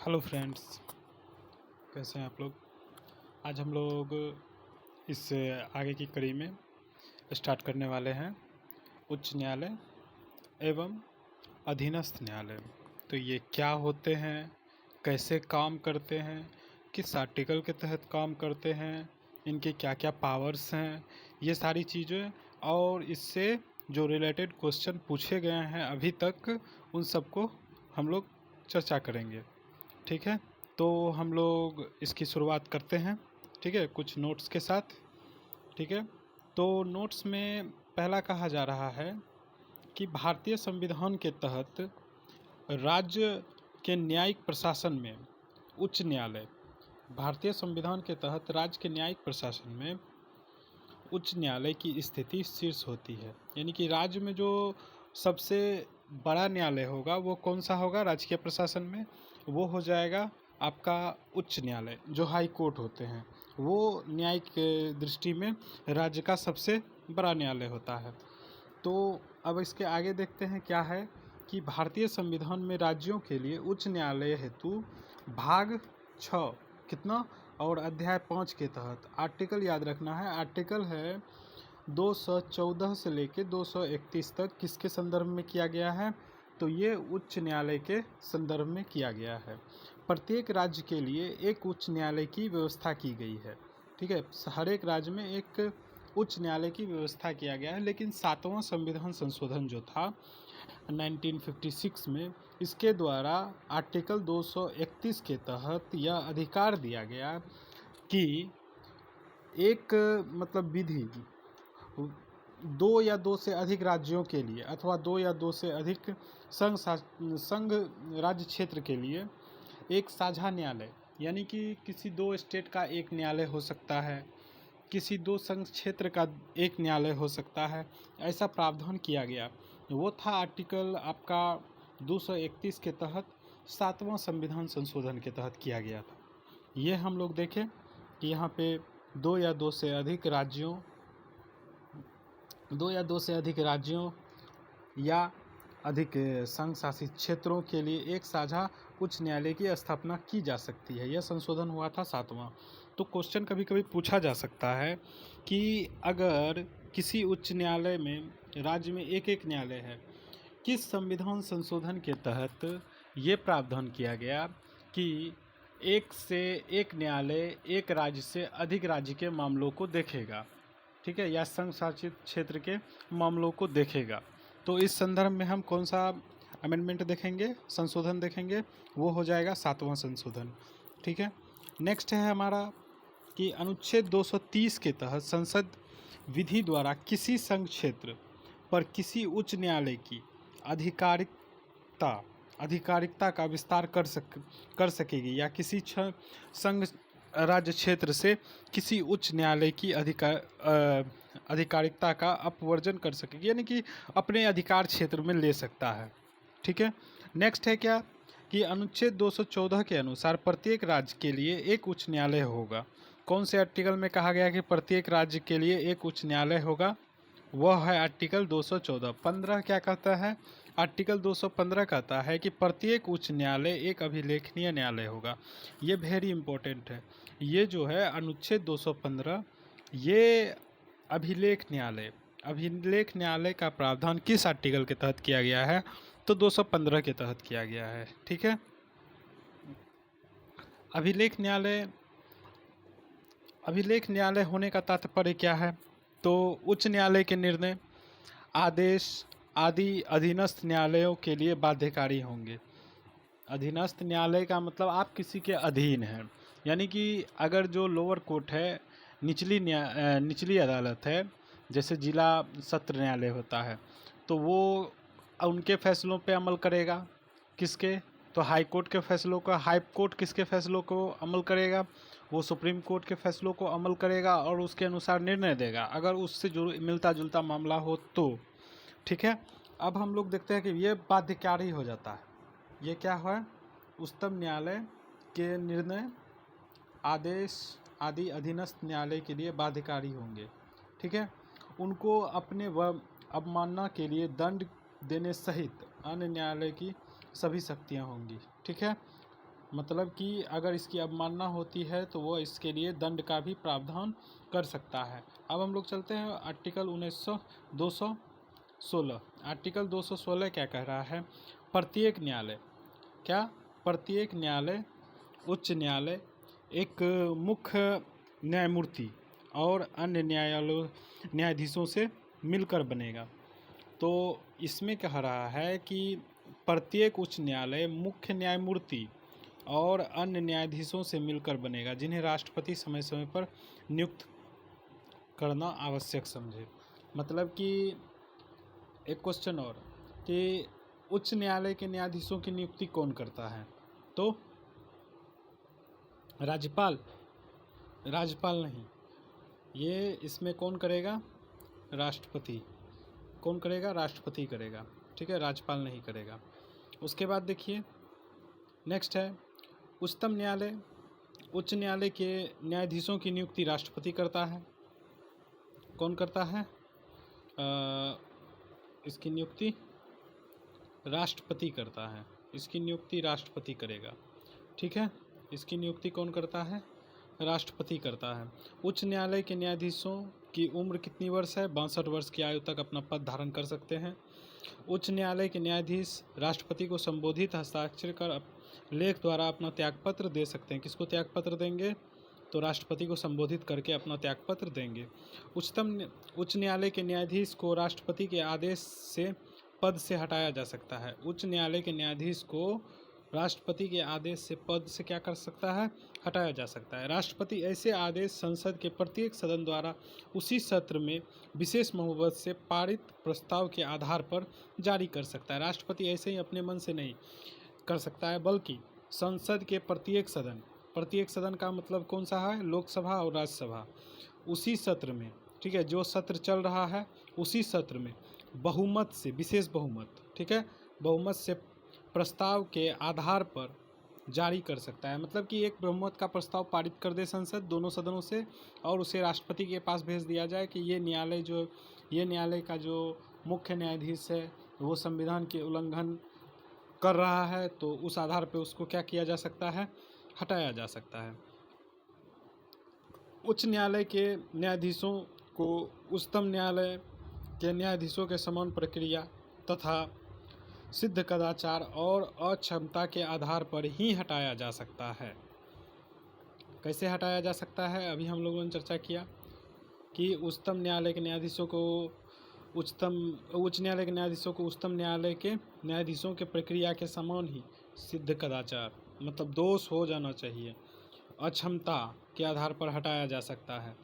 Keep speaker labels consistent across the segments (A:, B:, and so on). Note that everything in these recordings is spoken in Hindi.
A: हेलो फ्रेंड्स, कैसे हैं आप लोग। आज हम लोग इस आगे की कड़ी में स्टार्ट करने वाले हैं उच्च न्यायालय एवं अधीनस्थ न्यायालय। तो ये क्या होते हैं, कैसे काम करते हैं, किस आर्टिकल के तहत काम करते हैं, इनके क्या क्या पावर्स हैं, ये सारी चीज़ें और इससे जो रिलेटेड क्वेश्चन पूछे गए हैं अभी तक, उन सबको हम लोग चर्चा करेंगे। ठीक है, तो हम लोग इसकी शुरुआत करते हैं। ठीक है, कुछ नोट्स के साथ। ठीक है, तो नोट्स में पहला कहा जा रहा है कि भारतीय संविधान के तहत राज्य के न्यायिक प्रशासन में उच्च न्यायालय, भारतीय संविधान के तहत राज्य के न्यायिक प्रशासन में उच्च न्यायालय की स्थिति शीर्ष होती है। यानी कि राज्य में जो सबसे बड़ा न्यायालय होगा वो कौन सा होगा राजकीय प्रशासन में, वो हो जाएगा आपका उच्च न्यायालय। जो हाई कोर्ट होते हैं वो न्यायिक दृष्टि में राज्य का सबसे बड़ा न्यायालय होता है। तो अब इसके आगे देखते हैं क्या है कि भारतीय संविधान में राज्यों के लिए उच्च न्यायालय हेतु भाग 6 कितना और अध्याय 5 के तहत आर्टिकल याद रखना है। आर्टिकल है 214 से लेके 231 तक किसके संदर्भ में किया गया है, तो ये उच्च न्यायालय के संदर्भ में किया गया है। प्रत्येक राज्य के लिए एक उच्च न्यायालय की व्यवस्था की गई है। ठीक है, हर एक राज्य में एक उच्च न्यायालय की व्यवस्था किया गया है। लेकिन 7वां संविधान संशोधन जो था 1956 में, इसके द्वारा आर्टिकल 231 के तहत यह अधिकार दिया गया कि एक विधि दो या दो से अधिक राज्यों के लिए अथवा दो या दो से अधिक संघ राज्य क्षेत्र के लिए एक साझा न्यायालय, यानी कि किसी दो स्टेट का एक न्यायालय हो सकता है, किसी दो संघ क्षेत्र का एक न्यायालय हो सकता है, ऐसा प्रावधान किया गया। वो था आर्टिकल आपका 231 के तहत 7वां संविधान संशोधन के तहत किया गया था। ये हम लोग देखें कि यहाँ पे दो या दो से अधिक राज्यों या अधिक संघ शासित क्षेत्रों के लिए एक साझा उच्च न्यायालय की स्थापना की जा सकती है। यह संशोधन हुआ था 7वां। तो क्वेश्चन कभी कभी पूछा जा सकता है कि अगर किसी उच्च न्यायालय में राज्य में एक एक न्यायालय है, किस संविधान संशोधन के तहत ये प्रावधान किया गया कि एक से एक न्यायालय एक राज्य से अधिक राज्य के मामलों को देखेगा, ठीक है, या संघ शासित क्षेत्र के मामलों को देखेगा। तो इस संदर्भ में हम कौन सा अमेंडमेंट देखेंगे, संशोधन देखेंगे, वो हो जाएगा 7वां संशोधन। ठीक है, नेक्स्ट है हमारा कि अनुच्छेद 230 के तहत संसद विधि द्वारा किसी संघ क्षेत्र पर किसी उच्च न्यायालय की आधिकारिकता का विस्तार कर सकेगी या किसी संघ राज्य क्षेत्र से किसी उच्च न्यायालय की आधिकारिकता का अपवर्जन कर सकेगी, यानी कि अपने अधिकार क्षेत्र में ले सकता है। ठीक है, नेक्स्ट है क्या कि अनुच्छेद 214 के अनुसार प्रत्येक राज्य के लिए एक उच्च न्यायालय होगा। कौन से आर्टिकल में कहा गया कि प्रत्येक राज्य के लिए एक उच्च न्यायालय होगा, वह है आर्टिकल 214। 15 क्या कहता है, आर्टिकल 215 कहता है कि प्रत्येक उच्च न्यायालय एक अभिलेखनीय न्यायालय होगा। ये वेरी इंपॉर्टेंट है। ये जो है अनुच्छेद 215, ये अभिलेख न्यायालय का प्रावधान किस आर्टिकल के तहत किया गया है, तो 215 के तहत किया गया है। ठीक है, अभिलेख न्यायालय होने का तात्पर्य क्या है, तो उच्च न्यायालय के निर्णय, आदेश आदि अधीनस्थ न्यायालयों के लिए बाध्यकारी होंगे। अधीनस्थ न्यायालय का मतलब आप किसी के अधीन हैं, यानी कि अगर जो लोअर कोर्ट है, निचली अदालत है, जैसे जिला सत्र न्यायालय होता है, तो वो उनके फैसलों पे अमल करेगा। किसके, तो हाई कोर्ट के फैसलों का। हाई कोर्ट किसके फैसलों को अमल करेगा, वो सुप्रीम कोर्ट के फैसलों को अमल करेगा और उसके अनुसार निर्णय देगा, अगर उससे जो मिलता जुलता मामला हो तो। ठीक है, अब हम लोग देखते हैं कि ये बाध्यकारी हो जाता है। ये क्या है, उच्चतम न्यायालय के निर्णय, आदेश आदि अधीनस्थ न्यायालय के लिए बाध्यकारी होंगे। ठीक है, उनको अपने अवमानना के लिए दंड देने सहित अन्य न्यायालय की सभी शक्तियां होंगी। ठीक है, मतलब कि अगर इसकी अवमानना होती है तो वो इसके लिए दंड का भी प्रावधान कर सकता है। अब हम लोग चलते हैं आर्टिकल 216। आर्टिकल 216 क्या कह रहा है? प्रत्येक न्यायालय, क्या? प्रत्येक न्यायालय, उच्च न्यायालय एक मुख्य न्यायमूर्ति और अन्य न्यायाधीशों से मिलकर बनेगा। तो इसमें कह रहा है कि प्रत्येक उच्च न्यायालय मुख्य न्यायमूर्ति और अन्य न्यायाधीशों से मिलकर बनेगा, जिन्हें राष्ट्रपति समय समय पर नियुक्त करना आवश्यक समझे। मतलब कि एक क्वेश्चन और, कि उच्च न्यायालय के न्यायाधीशों की नियुक्ति कौन करता है? तो राज्यपाल? राज्यपाल नहीं, ये इसमें कौन करेगा? राष्ट्रपति। कौन करेगा? राष्ट्रपति करेगा, ठीक है, राज्यपाल नहीं करेगा। उसके बाद देखिए नेक्स्ट है उच्चतम न्यायालय। उच्च न्यायालय के न्यायाधीशों की नियुक्ति राष्ट्रपति करता है। कौन करता है? इसकी नियुक्ति राष्ट्रपति करता है। इसकी नियुक्ति राष्ट्रपति करेगा, ठीक है। इसकी नियुक्ति कौन करता है? राष्ट्रपति करता है। उच्च न्यायालय के न्यायाधीशों की उम्र कितनी वर्ष है? 62 वर्ष की आयु तक अपना पद धारण कर सकते हैं। उच्च न्यायालय के न्यायाधीश राष्ट्रपति को संबोधित हस्ताक्षर कर लेख द्वारा अपना त्यागपत्र दे सकते हैं। किसको त्यागपत्र देंगे? तो राष्ट्रपति को संबोधित करके अपना त्यागपत्र देंगे। उच्च न्यायालय के न्यायाधीश को राष्ट्रपति के आदेश से पद से हटाया जा सकता है। उच्च न्यायालय के न्यायाधीश को राष्ट्रपति के आदेश से पद से क्या कर सकता है? हटाया जा सकता है। राष्ट्रपति ऐसे आदेश संसद के प्रत्येक सदन द्वारा उसी सत्र में विशेष बहुमत से पारित प्रस्ताव के आधार पर जारी कर सकता है। राष्ट्रपति ऐसे ही अपने मन से नहीं कर सकता है, बल्कि संसद के प्रत्येक सदन का मतलब कौन सा है? लोकसभा और राज्यसभा। उसी सत्र में, ठीक है, जो सत्र चल रहा है उसी सत्र में बहुमत से, विशेष बहुमत, ठीक है, बहुमत से प्रस्ताव के आधार पर जारी कर सकता है। मतलब कि एक बहुमत का प्रस्ताव पारित कर दे संसद दोनों सदनों से और उसे राष्ट्रपति के पास भेज दिया जाए कि ये न्यायालय का जो मुख्य न्यायाधीश है वो संविधान के उल्लंघन कर रहा है, तो उस आधार पर उसको क्या किया जा सकता है? हटाया जा सकता है। उच्च न्यायालय के न्यायाधीशों को उच्चतम न्यायालय के न्यायाधीशों के समान प्रक्रिया तथा सिद्ध कदाचार और अक्षमता के आधार पर ही हटाया जा सकता है। कैसे हटाया जा सकता है? अभी हम लोगों ने चर्चा किया कि उच्च न्यायालय के न्यायाधीशों को उच्चतम न्यायालय के न्यायाधीशों के प्रक्रिया के समान ही सिद्ध कदाचार, मतलब दोष हो जाना चाहिए, अक्षमता के आधार पर हटाया जा सकता है,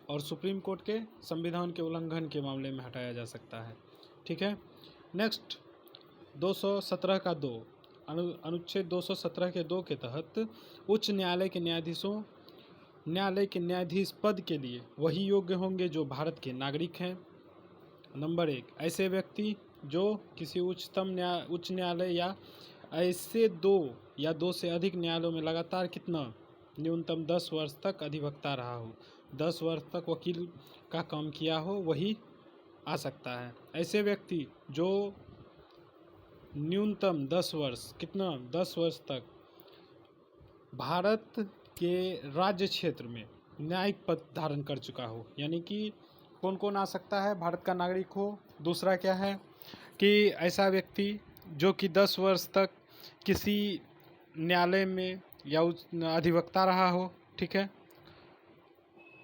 A: और सुप्रीम कोर्ट के संविधान के उल्लंघन के मामले में हटाया जा सकता है, ठीक है। नेक्स्ट 217 का 2, अनुच्छेद 217 के 2 के तहत उच्च न्यायालय के न्यायाधीश पद के लिए वही योग्य होंगे जो भारत के नागरिक हैं। नंबर 1, ऐसे व्यक्ति जो किसी उच्च न्यायालय या ऐसे 2 या 2 से अधिक न्यायालयों में लगातार कितना न्यूनतम 10 वर्ष तक अधिवक्ता रहा हो, 10 वर्ष तक वकील का काम किया हो, वही आ सकता है। ऐसे व्यक्ति जो न्यूनतम 10 वर्ष, कितना 10 वर्ष तक भारत के राज्य क्षेत्र में न्यायिक पद धारण कर चुका हो, यानी कि कौन कौन आ सकता है? भारत का नागरिक हो। दूसरा क्या है कि ऐसा व्यक्ति जो कि 10 वर्ष तक किसी न्यायालय में या अधिवक्ता रहा हो, ठीक है,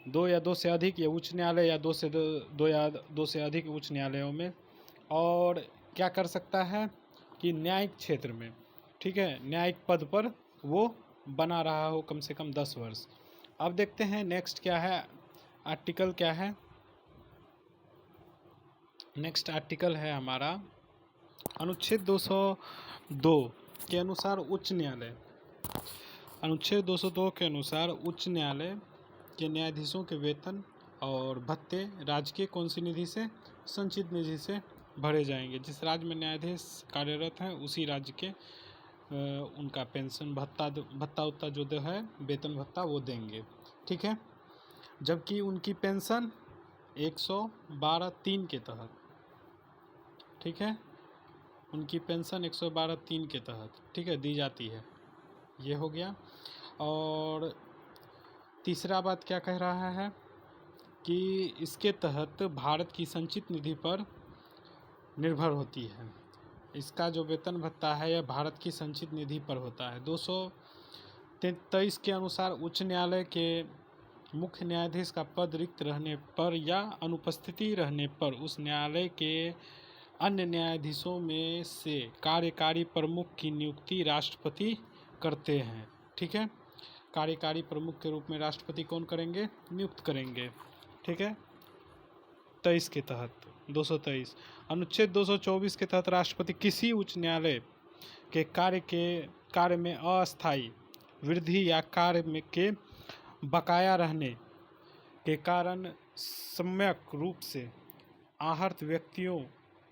A: 2 या 2 से अधिक या उच्च न्यायालय या 2 या 2 से अधिक उच्च न्यायालयों में, और क्या कर सकता है कि न्यायिक क्षेत्र में, ठीक है, न्यायिक पद पर वो बना रहा हो कम से कम 10 वर्ष। अब देखते हैं नेक्स्ट क्या है, आर्टिकल क्या है। नेक्स्ट आर्टिकल है हमारा अनुच्छेद 202 के अनुसार उच्च न्यायालय। अनुच्छेद 202 के अनुसार उच्च न्यायालय के न्यायाधीशों के वेतन और भत्ते राज्य के कौन सी निधि से? संचित निधि से भरे जाएंगे। जिस राज्य में न्यायाधीश कार्यरत हैं उसी राज्य के उनका पेंशन भत्ता जो है, वेतन भत्ता, वो देंगे, ठीक है। जबकि उनकी पेंशन 112(3) के तहत, ठीक है, उनकी पेंशन 112(3) के तहत, ठीक है, दी जाती है। ये हो गया। और तीसरा बात क्या कह रहा है कि इसके तहत भारत की संचित निधि पर निर्भर होती है। इसका जो वेतन भत्ता है यह भारत की संचित निधि पर होता है। 223 के अनुसार उच्च न्यायालय के मुख्य न्यायाधीश का पद रिक्त रहने पर या अनुपस्थिति रहने पर उस न्यायालय के अन्य न्यायाधीशों में से कार्यकारी प्रमुख की नियुक्ति राष्ट्रपति करते हैं। ठीक है, कार्यकारी प्रमुख के रूप में राष्ट्रपति कौन करेंगे? नियुक्त करेंगे। ठीक है, 23 के तहत 223। अनुच्छेद 224 के तहत राष्ट्रपति किसी उच्च न्यायालय के कार्य में अस्थायी वृद्धि या कार्य में के बकाया रहने के कारण सम्यक रूप से आहत व्यक्तियों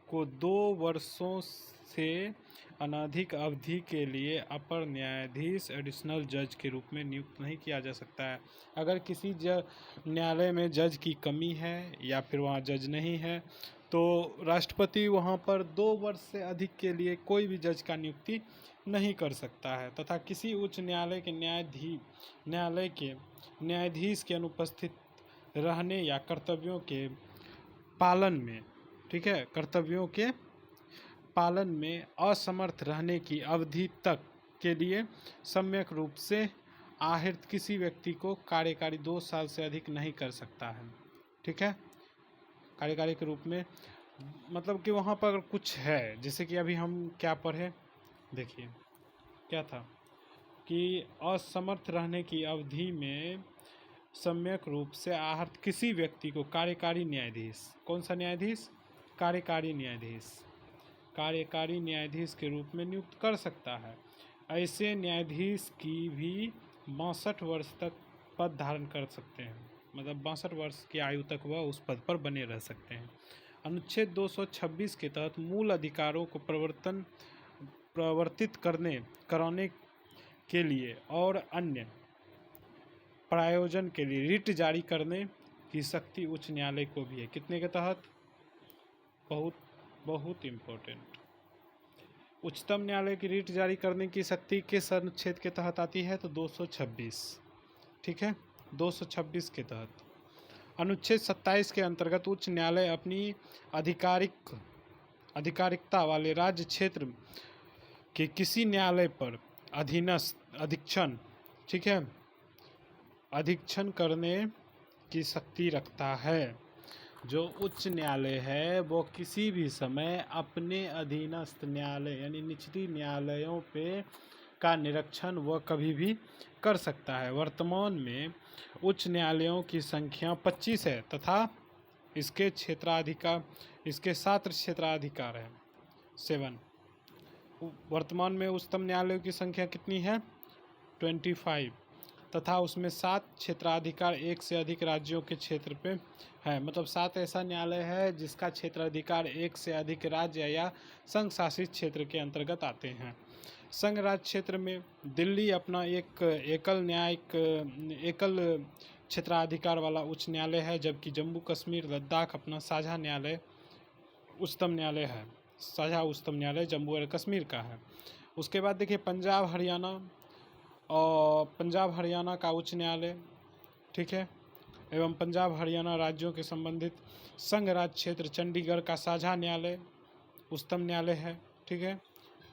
A: को 2 वर्षों से अनधिक अवधि के लिए अपर न्यायाधीश एडिशनल जज के रूप में नियुक्त नहीं किया जा सकता है। अगर किसी न्यायालय में जज की कमी है या फिर वहाँ जज नहीं है तो राष्ट्रपति वहाँ पर 2 वर्ष से अधिक के लिए कोई भी जज का नियुक्ति नहीं कर सकता है। तथा किसी उच्च न्यायालय के न्यायाधीश के अनुपस्थित रहने या कर्तव्यों के पालन में, ठीक है, कर्तव्यों के पालन में असमर्थ रहने की अवधि तक के लिए सम्यक रूप से आहत किसी व्यक्ति को कार्यकारी 2 साल से अधिक नहीं कर सकता है। ठीक है, कार्यकारी के रूप में मतलब कि वहाँ पर कुछ है, जैसे कि अभी हम क्या पढ़े, देखिए क्या था कि असमर्थ रहने की अवधि में सम्यक रूप से आहत किसी व्यक्ति को कार्यकारी न्यायाधीश, कौन सा न्यायाधीश? कार्यकारी न्यायाधीश के रूप में नियुक्त कर सकता है। ऐसे न्यायाधीश की भी 62 वर्ष तक पद धारण कर सकते हैं, मतलब 62 वर्ष की आयु तक वह उस पद पर बने रह सकते हैं। अनुच्छेद 226 के तहत मूल अधिकारों को प्रवर्तित कराने के लिए और अन्य प्रायोजन के लिए रिट जारी करने की शक्ति उच्च न्यायालय को भी है। कितने के तहत? बहुत इम्पोर्टेंट। उच्चतम न्यायालय की रिट जारी करने की शक्ति किस अनुच्छेद के तहत आती है? तो 226। ठीक है, 226 के तहत। अनुच्छेद 27 के अंतर्गत उच्च न्यायालय अपनी आधिकारिकता वाले राज्य क्षेत्र के किसी न्यायालय पर अधीक्षण, ठीक है, अधीक्षण करने की शक्ति रखता है। जो उच्च न्यायालय है वो किसी भी समय अपने अधीनस्थ न्यायालय यानी निचली न्यायालयों पे का निरीक्षण वह कभी भी कर सकता है। वर्तमान में उच्च न्यायालयों की संख्या 25 है तथा इसके 7 क्षेत्राधिकार है। 7। वर्तमान में उच्चतम न्यायालयों की संख्या कितनी है? 25 तथा उसमें 7 क्षेत्राधिकार एक से अधिक राज्यों के क्षेत्र पे है। मतलब 7 ऐसा न्यायालय है जिसका क्षेत्राधिकार एक से अधिक राज्य या संघ शासित क्षेत्र के अंतर्गत आते हैं। संघ राज्य क्षेत्र में दिल्ली अपना एक एकल क्षेत्राधिकार वाला उच्च न्यायालय है, जबकि जम्मू कश्मीर लद्दाख अपना साझा उच्चतम न्यायालय जम्मू और कश्मीर का है। उसके बाद देखिए पंजाब हरियाणा का उच्च न्यायालय, ठीक है, एवं पंजाब हरियाणा राज्यों के संबंधित संघ राज्य क्षेत्र चंडीगढ़ का साझा न्यायालय उच्चतम न्यायालय है। ठीक है,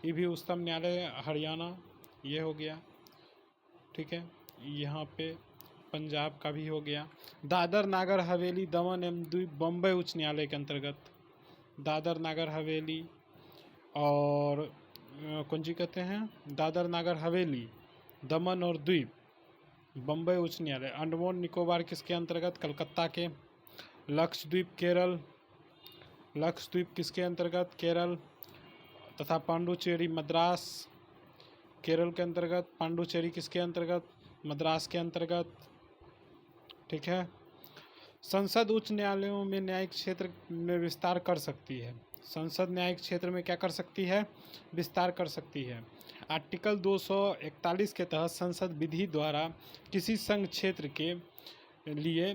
A: ये भी उच्चतम न्यायालय हरियाणा, ये हो गया। ठीक है, यहाँ पे पंजाब का भी हो गया। दादर नागर हवेली दमन एवं द्वीप बम्बई उच्च न्यायालय के अंतर्गत दादर नागर हवेली और कौन सी कहते हैं, दादर नागर हवेली, दमन और द्वीप बम्बई उच्च न्यायालय। अंडमान निकोबार किसके अंतर्गत? कलकत्ता के। लक्षद्वीप किसके अंतर्गत? केरल। तथा पांडुचेरी मद्रास केरल के अंतर्गत। पांडुचेरी किसके अंतर्गत? मद्रास के अंतर्गत। ठीक है, संसद उच्च न्यायालयों में न्यायिक क्षेत्र में विस्तार कर सकती है। संसद न्यायिक क्षेत्र में क्या कर सकती है? विस्तार कर सकती है। आर्टिकल 241 के तहत संसद विधि द्वारा किसी संघ क्षेत्र के लिए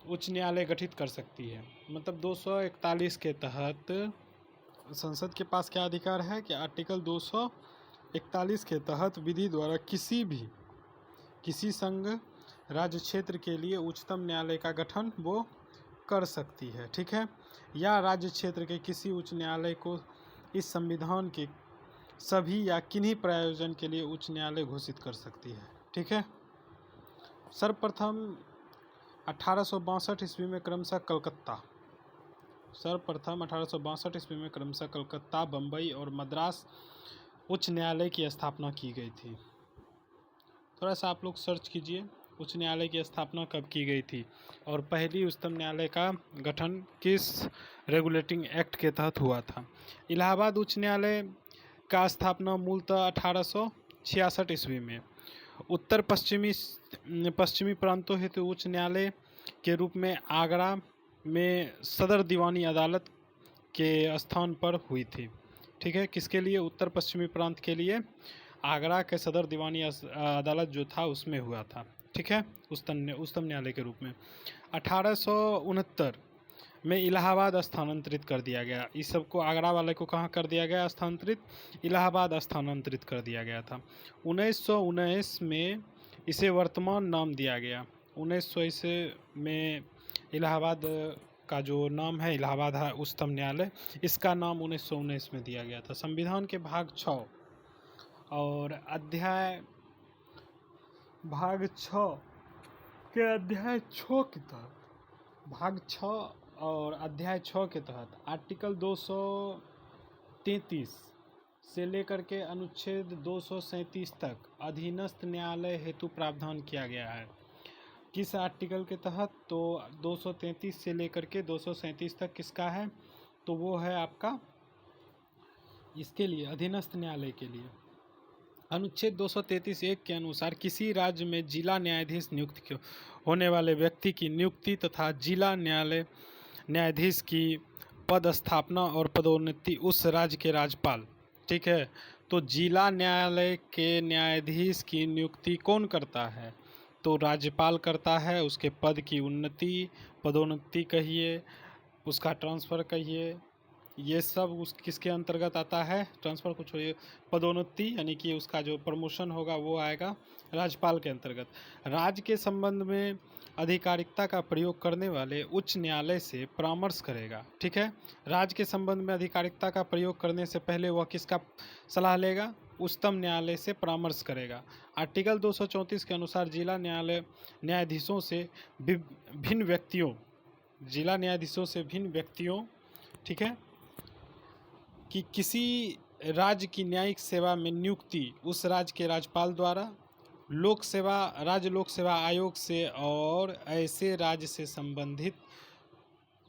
A: उच्च न्यायालय गठित कर सकती है। मतलब 241 के तहत संसद के पास क्या अधिकार है कि आर्टिकल 241 41 के तहत विधि द्वारा किसी संघ राज्य क्षेत्र के लिए उच्चतम न्यायालय का गठन वो कर सकती है, ठीक है, या राज्य क्षेत्र के किसी उच्च न्यायालय को इस संविधान के सभी या किन्हीं प्रयोजन के लिए उच्च न्यायालय घोषित कर सकती है, ठीक है। सर्वप्रथम 1862 ईस्वी में क्रमशः कलकत्ता, बम्बई और मद्रास उच्च न्यायालय की स्थापना की गई थी। थोड़ा सा आप लोग सर्च कीजिए उच्च न्यायालय की स्थापना कब की गई थी और पहली उच्चतम न्यायालय का गठन किस रेगुलेटिंग एक्ट के तहत हुआ था। इलाहाबाद उच्च न्यायालय का स्थापना मूलतः 1866 ईस्वी में उत्तर पश्चिमी प्रांतों हेतु उच्च न्यायालय के रूप में आगरा में सदर दीवानी अदालत के स्थान पर हुई थी, ठीक है। किसके लिए? उत्तर पश्चिमी प्रांत के लिए आगरा के सदर दीवानी अदालत जो था उसमें हुआ था, ठीक है, उच्चतम न्यायालय के रूप में। 1869 में इलाहाबाद स्थानांतरित कर दिया गया। इस सबको आगरा वाले को कहाँ कर दिया गया? स्थानांतरित, इलाहाबाद स्थानांतरित कर दिया गया था। 1919 में इसे वर्तमान नाम दिया गया। 1900 ईस्वी में इलाहाबाद का जो नाम है इलाहाबाद उच्चतम न्यायालय, इसका नाम 1919 में दिया गया था। संविधान के भाग 6 और अध्याय भाग 6 के अध्याय 6 के तहत भाग 6 और अध्याय 6 के तहत आर्टिकल 233 से लेकर के अनुच्छेद 237 तक अधीनस्थ न्यायालय हेतु प्रावधान किया गया है। किस आर्टिकल के तहत? तो 233 से लेकर के 237 तक किसका है? तो वो है आपका इसके लिए अधीनस्थ न्यायालय के लिए। अनुच्छेद 233(1) के अनुसार किसी राज्य में जिला न्यायाधीश नियुक्त होने वाले व्यक्ति की नियुक्ति तथा जिला न्यायाधीश की पद स्थापना और पदोन्नति उस राज्य के राज्यपाल, ठीक है। तो जिला न्यायालय के न्यायाधीश की नियुक्ति कौन करता है? तो राज्यपाल करता है। उसके पद की उन्नति, पदोन्नति कहिए, उसका ट्रांसफ़र कहिए, ये सब उस किसके अंतर्गत आता है? ट्रांसफ़र कुछ हो, पदोन्नति यानी कि उसका जो प्रमोशन होगा वो आएगा राज्यपाल के अंतर्गत। राज्य के संबंध में अधिकारिकता का प्रयोग करने वाले उच्च न्यायालय से परामर्श करेगा, ठीक है। राज्य के संबंध में अधिकारिकता का प्रयोग करने से पहले वह किसका सलाह लेगा? उच्चतम न्यायालय से परामर्श करेगा। आर्टिकल 234 के अनुसार जिला न्यायाधीशों से भिन्न व्यक्तियों, ठीक है, कि किसी राज्य की न्यायिक सेवा में नियुक्ति उस राज्य के राज्यपाल द्वारा राज्य लोक सेवा आयोग से और ऐसे राज्य से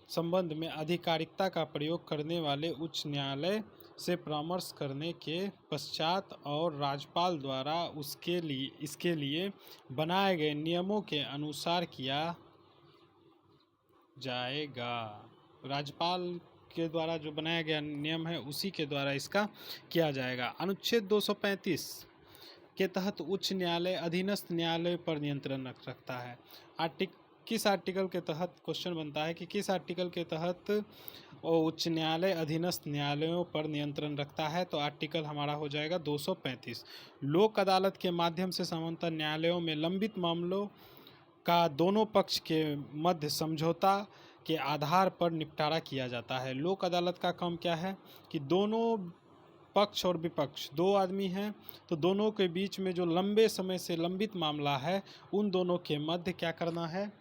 A: संबंध में अधिकारिकता का प्रयोग करने वाले उच्च न्यायालय से परामर्श करने के पश्चात और राज्यपाल द्वारा इसके लिए बनाए गए नियमों के अनुसार किया जाएगा। राज्यपाल के द्वारा जो बनाया गया नियम है उसी के द्वारा इसका किया जाएगा। अनुच्छेद 235 के तहत उच्च न्यायालय अधीनस्थ न्यायालय पर नियंत्रण रखता है। किस आर्टिकल के तहत? क्वेश्चन बनता है कि किस आर्टिकल के तहत उच्च न्यायालय अधीनस्थ न्यायालयों पर नियंत्रण रखता है? तो आर्टिकल हमारा हो जाएगा 235। लोक अदालत के माध्यम से समांतर न्यायालयों में लंबित मामलों का दोनों पक्ष के मध्य समझौता के आधार पर निपटारा किया जाता है। लोक अदालत का काम क्या है कि दोनों पक्ष और विपक्ष दो आदमी हैं, तो दोनों के बीच में जो लंबे समय से लंबित मामला है उन दोनों के मध्य क्या करना है?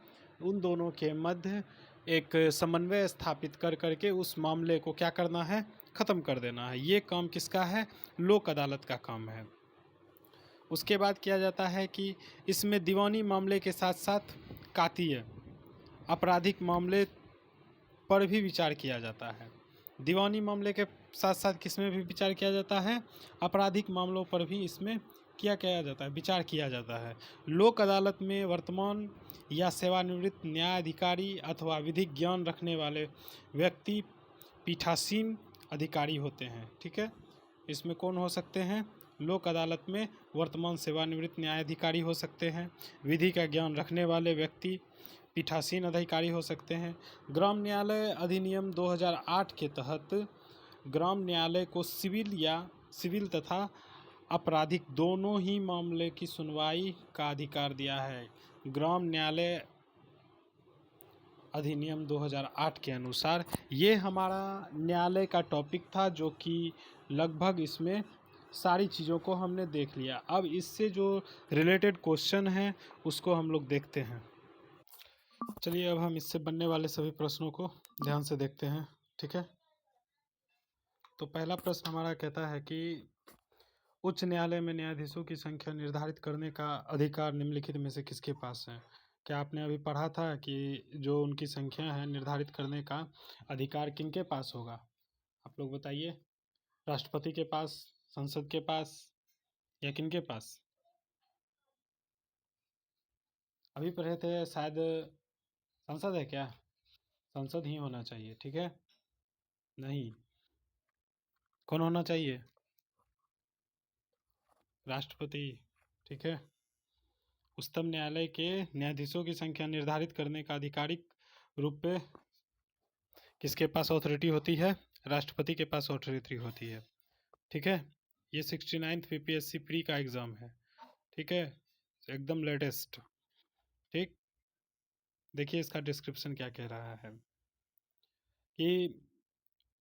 A: उन दोनों के मध्य एक समन्वय स्थापित कर करके उस मामले को क्या करना है? ख़त्म कर देना है। ये काम किसका है? लोक अदालत का काम है। उसके बाद किया जाता है कि इसमें दीवानी मामले के साथ साथ कातीय आपराधिक मामले पर भी विचार किया जाता है। दीवानी मामले के साथ साथ किसमें भी विचार किया जाता है? आपराधिक मामलों पर भी इसमें किया जाता है, विचार किया जाता है। लोक अदालत में वर्तमान या सेवानिवृत्त न्यायाधिकारी अथवा विधिक ज्ञान रखने वाले व्यक्ति पीठासीन अधिकारी होते हैं, ठीक है। इसमें कौन हो सकते हैं? लोक अदालत में वर्तमान सेवानिवृत्त न्यायाधिकारी हो सकते हैं, विधि का ज्ञान रखने वाले व्यक्ति पीठासीन अधिकारी हो सकते हैं। ग्राम न्यायालय अधिनियम 2008 के तहत ग्राम न्यायालय को सिविल तथा आपराधिक दोनों ही मामले की सुनवाई का अधिकार दिया है। ग्राम न्यायालय अधिनियम 2008 के अनुसार। ये हमारा न्यायालय का टॉपिक था, जो कि लगभग इसमें सारी चीज़ों को हमने देख लिया। अब इससे जो रिलेटेड क्वेश्चन हैं उसको हम लोग देखते हैं। चलिए अब हम इससे बनने वाले सभी प्रश्नों को ध्यान से देखते हैं, ठीक है। तो पहला प्रश्न हमारा कहता है कि उच्च न्यायालय में न्यायाधीशों की संख्या निर्धारित करने का अधिकार निम्नलिखित में से किसके पास है। क्या आपने अभी पढ़ा था कि जो उनकी संख्या है निर्धारित करने का अधिकार किनके पास होगा? आप लोग बताइए, राष्ट्रपति के पास, संसद के पास, या किनके पास? अभी पढ़े थे शायद, संसद है क्या? संसद ही होना चाहिए, ठीक है। नहीं, कौन होना चाहिए? राष्ट्रपति, ठीक है। उच्चतम न्यायालय के न्यायाधीशों की संख्या निर्धारित करने का आधिकारिक रूप पे किसके पास अथॉरिटी होती है? राष्ट्रपति के पास अथॉरिटी होती है, ठीक है। ये 69th PPSC प्री का एग्ज़ाम है, ठीक है, एकदम लेटेस्ट। ठीक, देखिए इसका डिस्क्रिप्शन क्या कह रहा है कि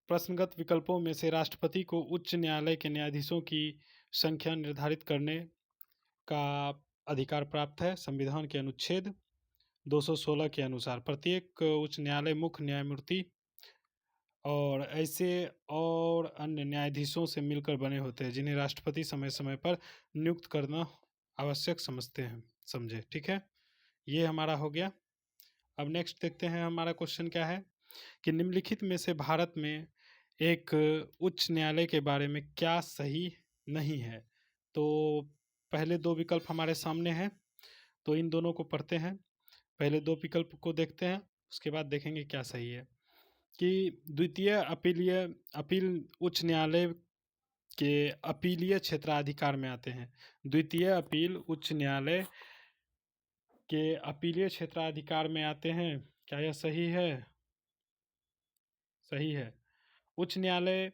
A: प्रश्नगत विकल्पों में से राष्ट्रपति को उच्च न्यायालय के न्यायाधीशों की संख्या निर्धारित करने का अधिकार प्राप्त है। संविधान के अनुच्छेद 216 के अनुसार प्रत्येक उच्च न्यायालय मुख्य न्यायमूर्ति और ऐसे और अन्य न्यायाधीशों से मिलकर बने होते हैं, जिन्हें राष्ट्रपति समय समय पर नियुक्त करना आवश्यक समझते हैं, समझे, ठीक है। ये हमारा हो गया। अब नेक्स्ट देखते हैं हमारा क्वेश्चन क्या है कि निम्नलिखित में से भारत में एक उच्च न्यायालय के बारे में क्या सही नहीं है। तो पहले दो विकल्प हमारे सामने हैं, तो इन दोनों को पढ़ते हैं। पहले दो विकल्प को देखते हैं, उसके बाद देखेंगे क्या सही है। कि द्वितीय अपील उच्च न्यायालय के अपीलीय क्षेत्राधिकार में आते हैं। द्वितीय अपील उच्च न्यायालय के अपीलीय क्षेत्राधिकार में आते हैं। क्या यह सही है? सही है। उच्च न्यायालय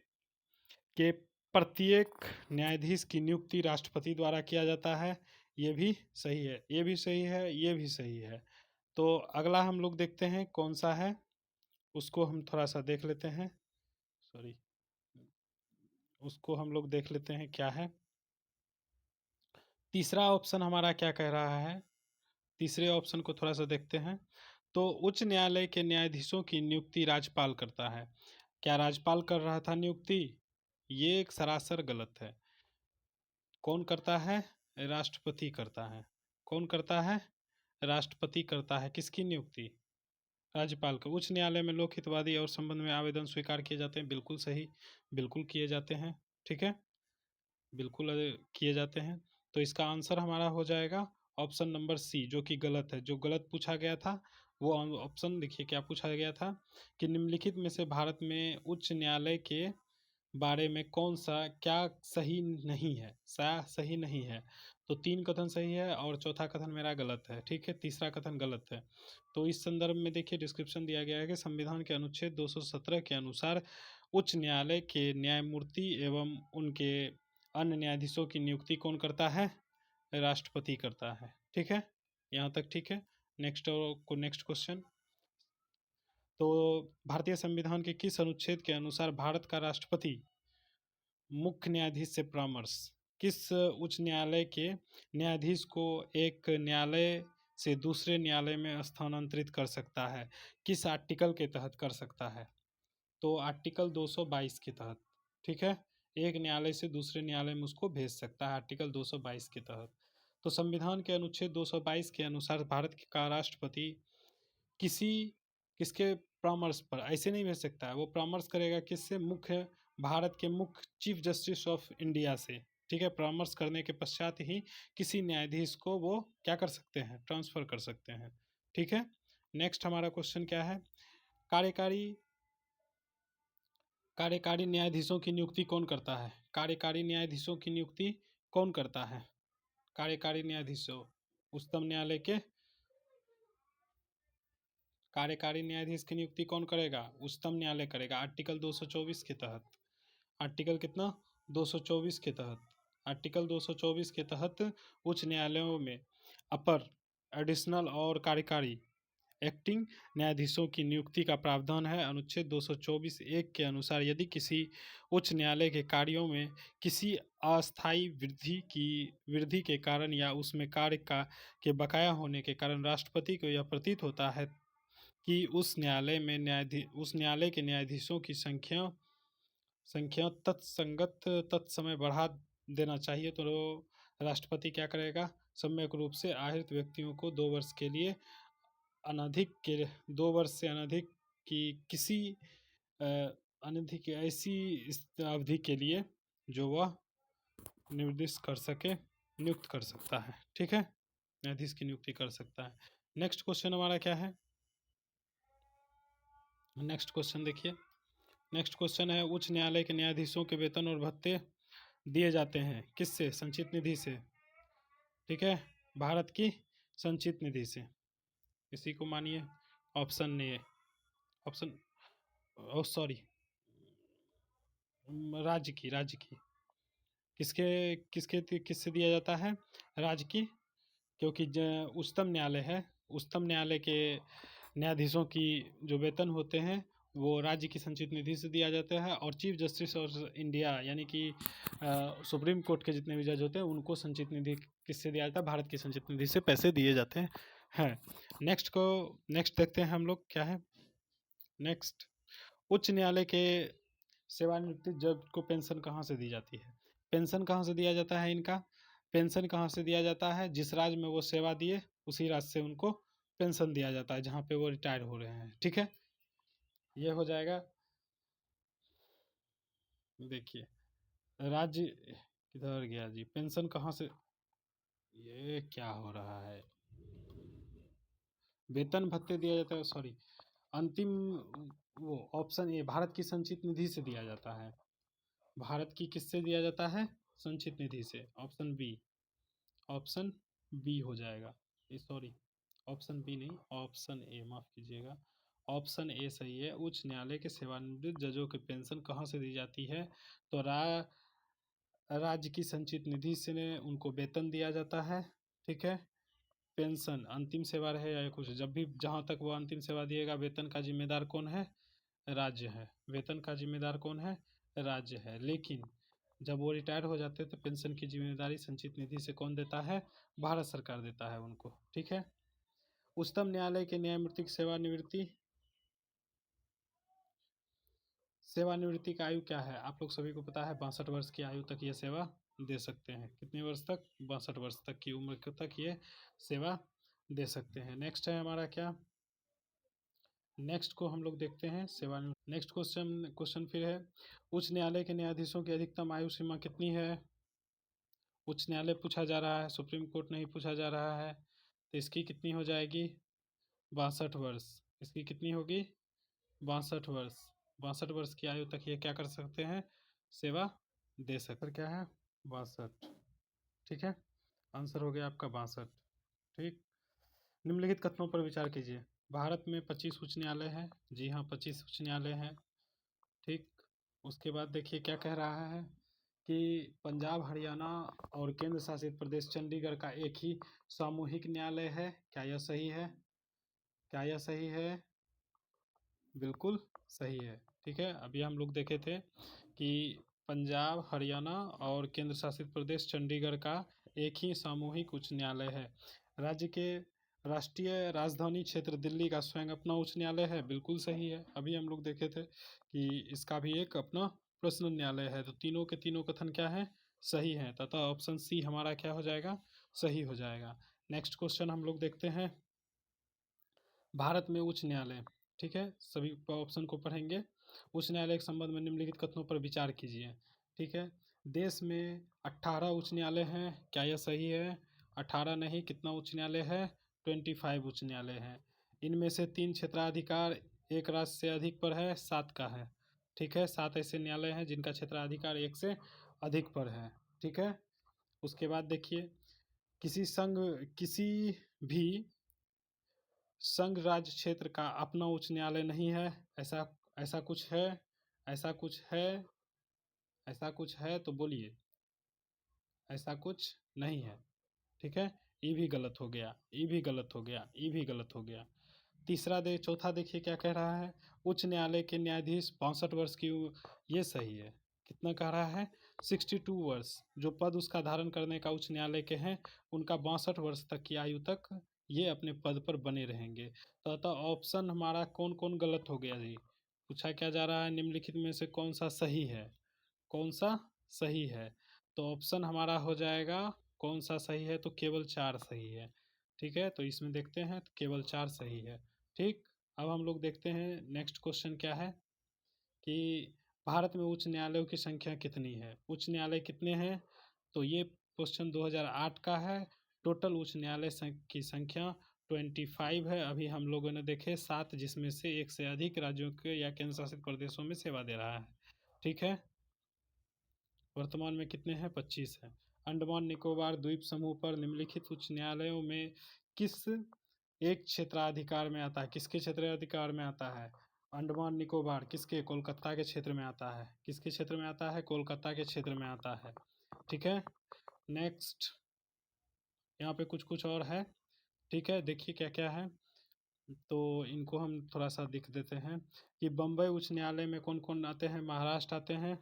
A: के प्रत्येक न्यायाधीश की नियुक्ति राष्ट्रपति द्वारा किया जाता है। ये भी सही है, ये भी सही है, ये भी सही है। तो अगला हम लोग देखते हैं कौन सा है, उसको हम थोड़ा सा देख लेते हैं। सॉरी, उसको हम लोग देख लेते हैं क्या है। तीसरा ऑप्शन हमारा क्या कह रहा है, तीसरे ऑप्शन को थोड़ा सा देखते हैं। तो उच्च न्यायालय के न्यायाधीशों की नियुक्ति राज्यपाल करता है। क्या राज्यपाल कर रहा था नियुक्ति? ये एक सरासर गलत है। कौन करता है? राष्ट्रपति करता है। कौन करता है? राष्ट्रपति करता है। किसकी नियुक्ति? राज्यपाल का। उच्च न्यायालय में लोकहितवादी और संबंध में आवेदन स्वीकार किए जाते हैं। बिल्कुल सही, बिल्कुल किए जाते हैं, ठीक है, बिल्कुल किए जाते हैं। तो इसका आंसर हमारा हो जाएगा ऑप्शन नंबर सी, जो कि गलत है। जो गलत पूछा गया था वो ऑप्शन देखिए क्या पूछा गया था कि निम्नलिखित में से भारत में उच्च न्यायालय के बारे में कौन सा क्या सही नहीं है, सही नहीं है। तो 3 कथन सही है और चौथा कथन मेरा गलत है, ठीक है, तीसरा कथन गलत है। तो इस संदर्भ में देखिए डिस्क्रिप्शन दिया गया है कि संविधान के अनुच्छेद 217 के अनुसार उच्च न्यायालय के न्यायमूर्ति एवं उनके अन्य न्यायाधीशों की नियुक्ति कौन करता है? राष्ट्रपति करता है, ठीक है, यहाँ तक ठीक है। Next question. तो भारतीय संविधान के किस अनुच्छेद के अनुसार भारत का राष्ट्रपति मुख्य न्यायाधीश से परामर्श, किस उच्च न्यायालय के न्यायाधीश को एक न्यायालय से दूसरे न्यायालय में स्थानांतरित कर सकता है? किस आर्टिकल के तहत कर सकता है? तो आर्टिकल 222 के तहत, ठीक है, एक न्यायालय से दूसरे न्यायालय में उसको भेज सकता है आर्टिकल 222 के तहत। तो संविधान के अनुच्छेद 222 के अनुसार भारत का राष्ट्रपति किसी किसके परामर्श पर ऐसे नहीं भेज सकता है, वो परामर्श करेगा किससे? मुख्य भारत के मुख्य चीफ जस्टिस ऑफ इंडिया से, ठीक है। परामर्श करने के पश्चात ही किसी न्यायाधीश को वो क्या कर सकते हैं? ट्रांसफर कर सकते हैं, ठीक है। नेक्स्ट हमारा क्वेश्चन क्या है? कार्यकारी कार्यकारी न्यायाधीशों की नियुक्ति कौन करता है? कार्यकारी न्यायाधीशों की नियुक्ति कौन करता है? कार्यकारी न्यायाधीशों, उच्चतम न्यायालय के कार्यकारी न्यायाधीश की नियुक्ति कौन करेगा? उच्चतम न्यायालय करेगा, आर्टिकल 224 के तहत। आर्टिकल कितना? 224 के तहत, आर्टिकल 224 के तहत उच्च न्यायालयों में अपर, एडिशनल और कार्यकारी एक्टिंग न्यायाधीशों की नियुक्ति का प्रावधान है। अनुच्छेद 224(1) के अनुसार यदि किसी उच्च न्यायालय के कार्यों में किसी अस्थायी वृद्धि के कारण या उसमें कार्य के बकाया होने के कारण राष्ट्रपति को यह प्रतीत होता है कि उस न्यायालय के न्यायाधीशों की संख्या तत्संगत तत्समय बढ़ा देना चाहिए, तो राष्ट्रपति क्या करेगा? सम्यक रूप से आहरित व्यक्तियों को 2 वर्ष के लिए 2 वर्ष से अनधिक की किसी अनधिक ऐसी अवधि के लिए जो वह नियुक्त कर सकता है। ठीक है, न्यायाधीश की नियुक्ति कर सकता है। नेक्स्ट क्वेश्चन हमारा क्या है? नेक्स्ट क्वेश्चन देखिए। नेक्स्ट क्वेश्चन है, उच्च न्यायालय के न्यायाधीशों के वेतन और भत्ते दिए जाते हैं किससे? संचित निधि से। ठीक है, भारत की संचित निधि से। इसी को मानिए ऑप्शन ए, राज्य की किससे दिया जाता है? राज्य की, क्योंकि उच्चतम न्यायालय है, उच्चतम न्यायालय के न्यायाधीशों की जो वेतन होते हैं वो राज्य की संचित निधि से दिया जाता है, और चीफ जस्टिस और इंडिया यानी कि सुप्रीम कोर्ट के जितने भी जज होते हैं उनको संचित निधि किससे दिया जाता है? भारत की संचित निधि से पैसे दिए जाते हैं। नेक्स्ट देखते हैं हम लोग क्या है। नेक्स्ट, उच्च न्यायालय के सेवानिवृत्त जज को पेंशन कहाँ से दी जाती है? पेंशन कहाँ से दिया जाता है इनका? पेंशन कहाँ से दिया जाता है? जिस राज्य में वो सेवा दिए उसी राज्य से उनको पेंशन दिया जाता है जहाँ पे वो रिटायर हो रहे हैं। ठीक है, ये हो जाएगा। देखिए, राज्य किधर गया जी? पेंशन कहाँ से? ये क्या हो रहा है? वेतन भत्ते दिया जाता है, सॉरी, अंतिम वो ऑप्शन ए, भारत की संचित निधि से दिया जाता है। भारत की किससे दिया जाता है? संचित निधि से। ऑप्शन बी हो जाएगा। सॉरी, ऑप्शन बी नहीं, ऑप्शन ए, माफ कीजिएगा, ऑप्शन ए सही है। उच्च न्यायालय के सेवानिवृत्त जजों के पेंशन कहाँ से दी जाती है? तो राज्य की संचित निधि से उनको वेतन दिया जाता है। ठीक है, पेंशन अंतिम सेवा रहे या कुछ, जब भी जहाँ तक वो अंतिम सेवा दिएगा, वेतन का जिम्मेदार कौन है? राज्य है। वेतन का जिम्मेदार कौन है? राज्य है। लेकिन जब वो रिटायर हो जाते हैं तो पेंशन की जिम्मेदारी संचित निधि से कौन देता है? भारत सरकार देता है उनको। ठीक है, उच्चतम न्यायालय के न्यायमूर्ति की सेवानिवृत्ति का आयु क्या है? आप लोग सभी को पता है 62 वर्ष की आयु तक ये सेवा दे सकते हैं। कितने वर्ष तक? 62 वर्ष तक की उम्र तक ये सेवा दे सकते हैं। नेक्स्ट है हमारा क्या? नेक्स्ट को हम लोग देखते हैं नेक्स्ट क्वेश्चन फिर है, उच्च न्यायालय के न्यायाधीशों की अधिकतम आयु सीमा कितनी है? उच्च न्यायालय पूछा जा रहा है, सुप्रीम कोर्ट नहीं पूछा जा रहा है। तो इसकी कितनी हो जाएगी? 62 वर्ष। इसकी कितनी होगी? 62 वर्ष। 62 वर्ष की आयु तक ये क्या कर सकते हैं? सेवा दे सकते। क्या है? 62। ठीक है, आंसर हो गया आपका 62। ठीक, निम्नलिखित कथनों पर विचार कीजिए। भारत में 25 उच्च न्यायालय हैं। जी हाँ, 25 उच्च न्यायालय हैं। ठीक, उसके बाद देखिए क्या कह रहा है कि पंजाब, हरियाणा और केंद्र शासित प्रदेश चंडीगढ़ का एक ही सामूहिक न्यायालय है। क्या यह सही है? क्या यह सही है? बिल्कुल सही है। ठीक है, अभी हम लोग देखे थे कि पंजाब, हरियाणा और केंद्र शासित प्रदेश चंडीगढ़ का एक ही सामूहिक उच्च न्यायालय है। राज्य के राष्ट्रीय राजधानी क्षेत्र दिल्ली का स्वयं अपना उच्च न्यायालय है। बिल्कुल सही है, अभी हम लोग देखे थे कि इसका भी एक अपना पर्सनल न्यायालय है। तो तीनों के तीनों कथन क्या है? सही है, तथा ऑप्शन सी हमारा क्या हो जाएगा? सही हो जाएगा। नेक्स्ट क्वेश्चन हम लोग देखते हैं, भारत में उच्च न्यायालय। ठीक है, सभी ऑप्शन को पढ़ेंगे। उच्च न्यायालय के संबंध में निम्नलिखित कथनों पर विचार कीजिए। ठीक है, देश में 18 उच्च न्यायालय हैं। क्या यह सही है? 18 नहीं, कितना उच्च न्यायालय है? 25 उच्च न्यायालय हैं। इनमें से 3 क्षेत्राधिकार एक राज्य से अधिक पर है, 7 का है। ठीक है, 7 ऐसे न्यायालय हैं जिनका क्षेत्राधिकार 1 से अधिक पर है। ठीक है, उसके बाद देखिए, किसी भी संघ राज्य क्षेत्र का अपना उच्च न्यायालय नहीं है। ऐसा कुछ है? ऐसा कुछ है तो बोलिए। ऐसा कुछ नहीं है। ठीक है, ये भी गलत हो गया, ये भी गलत हो गया, ये भी गलत हो गया। चौथा देखिए क्या कह रहा है, उच्च न्यायालय के न्यायाधीश 62 वर्ष की ये सही है। कितना कह रहा है, 62 वर्ष। जो पद उसका धारण करने का उच्च न्यायालय के हैं, उनका 62 वर्ष तक की आयु तक ये अपने पद पर बने रहेंगे। तो अतः ऑप्शन हमारा कौन कौन गलत हो गया जी। पूछा क्या जा रहा है, निम्नलिखित में से कौन सा सही है, कौन सा सही है। तो ऑप्शन हमारा हो जाएगा, कौन सा सही है, तो केवल 4 सही है। ठीक है, तो इसमें देखते हैं तो केवल 4 सही है। ठीक, अब हम लोग देखते हैं नेक्स्ट क्वेश्चन क्या है कि भारत में उच्च न्यायालयों की संख्या कितनी है। उच्च न्यायालय कितने हैं, तो ये क्वेश्चन 2008 का है। टोटल उच्च न्यायालय की संख्या 25 है। अभी हम लोगों ने देखे 7, जिसमें से एक से अधिक राज्यों के या केंद्र शासित प्रदेशों में सेवा दे रहा है। ठीक है, वर्तमान में कितने हैं, 25 हैं। अंडमान निकोबार द्वीप समूह पर निम्नलिखित उच्च न्यायालयों में किस एक क्षेत्राधिकार में आता है, किसके क्षेत्राधिकार में आता है। अंडमान निकोबार किसके, कोलकाता के क्षेत्र में आता है। किसके क्षेत्र में आता है, कोलकाता के क्षेत्र में आता है। ठीक है, नेक्स्ट यहाँ पे कुछ कुछ और है। ठीक है, देखिए क्या क्या है, तो इनको हम थोड़ा सा दिख देते हैं कि बम्बई उच्च न्यायालय में कौन कौन आते हैं, महाराष्ट्र आते हैं।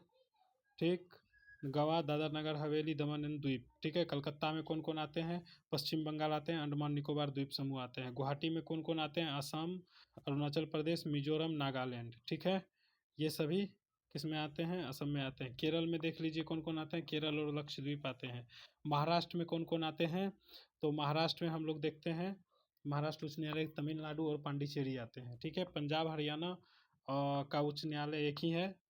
A: ठीक, गोवा, दादर नगर हवेली, दमन एंड द्वीप। ठीक है, कलकत्ता में कौन कौन आते हैं, पश्चिम बंगाल आते हैं, अंडमान निकोबार द्वीप समूह आते हैं। गुवाहाटी में कौन कौन आते हैं, असम, अरुणाचल प्रदेश, मिजोरम, नागालैंड। ठीक है, ये सभी किस में आते हैं, असम में आते हैं। केरल में देख लीजिए कौन कौन आते हैं, केरल और लक्षद्वीप आते हैं। महाराष्ट्र में कौन कौन आते हैं, तो महाराष्ट्र में हम लोग देखते हैं, महाराष्ट्र उच्च न्यायालय तमिलनाडु और पांडिचेरी आते हैं। ठीक है, पंजाब हरियाणा का उच्च न्यायालय एक ही है।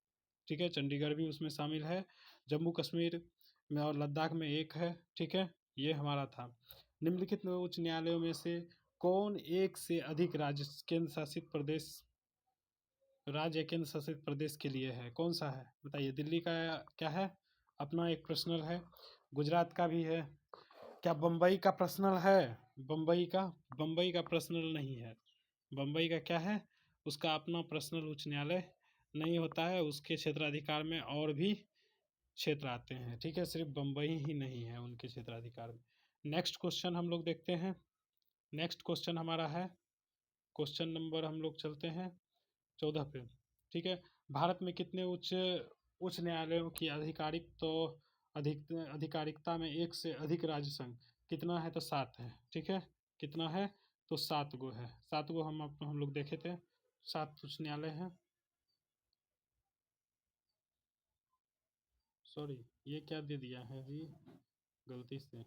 A: ठीक है, चंडीगढ़ भी उसमें शामिल है। जम्मू कश्मीर में और लद्दाख में एक है। ठीक है, ये हमारा था। निम्नलिखित में उच्च न्यायालयों में से कौन एक से अधिक राज्य केंद्र शासित प्रदेश, राज्य या केंद्र शासित प्रदेश के लिए है, कौन सा है बताइए। दिल्ली का क्या है, अपना एक पर्सनल है। गुजरात का भी है। क्या बम्बई का पर्सनल है, बम्बई का पर्सनल नहीं है। बम्बई का क्या है, उसका अपना पर्सनल उच्च न्यायालय नहीं होता है। उसके क्षेत्राधिकार में और भी क्षेत्र आते हैं। ठीक है, सिर्फ बम्बई ही नहीं है उनके क्षेत्राधिकार में। नेक्स्ट क्वेश्चन हम लोग देखते हैं। नेक्स्ट क्वेश्चन हमारा है, क्वेश्चन नंबर हम लोग चलते हैं 14 पे। ठीक है, भारत में कितने उच्च उच्च न्यायालयों की आधिकारिकता में एक से अधिक राज्य संघ, कितना है, तो 7 है। ठीक है, कितना है, तो 7 गो है। 7 गो हम लोग देखे थे, 7 उच्च न्यायालय हैं। सॉरी, ये क्या दे दिया है जी गलती से,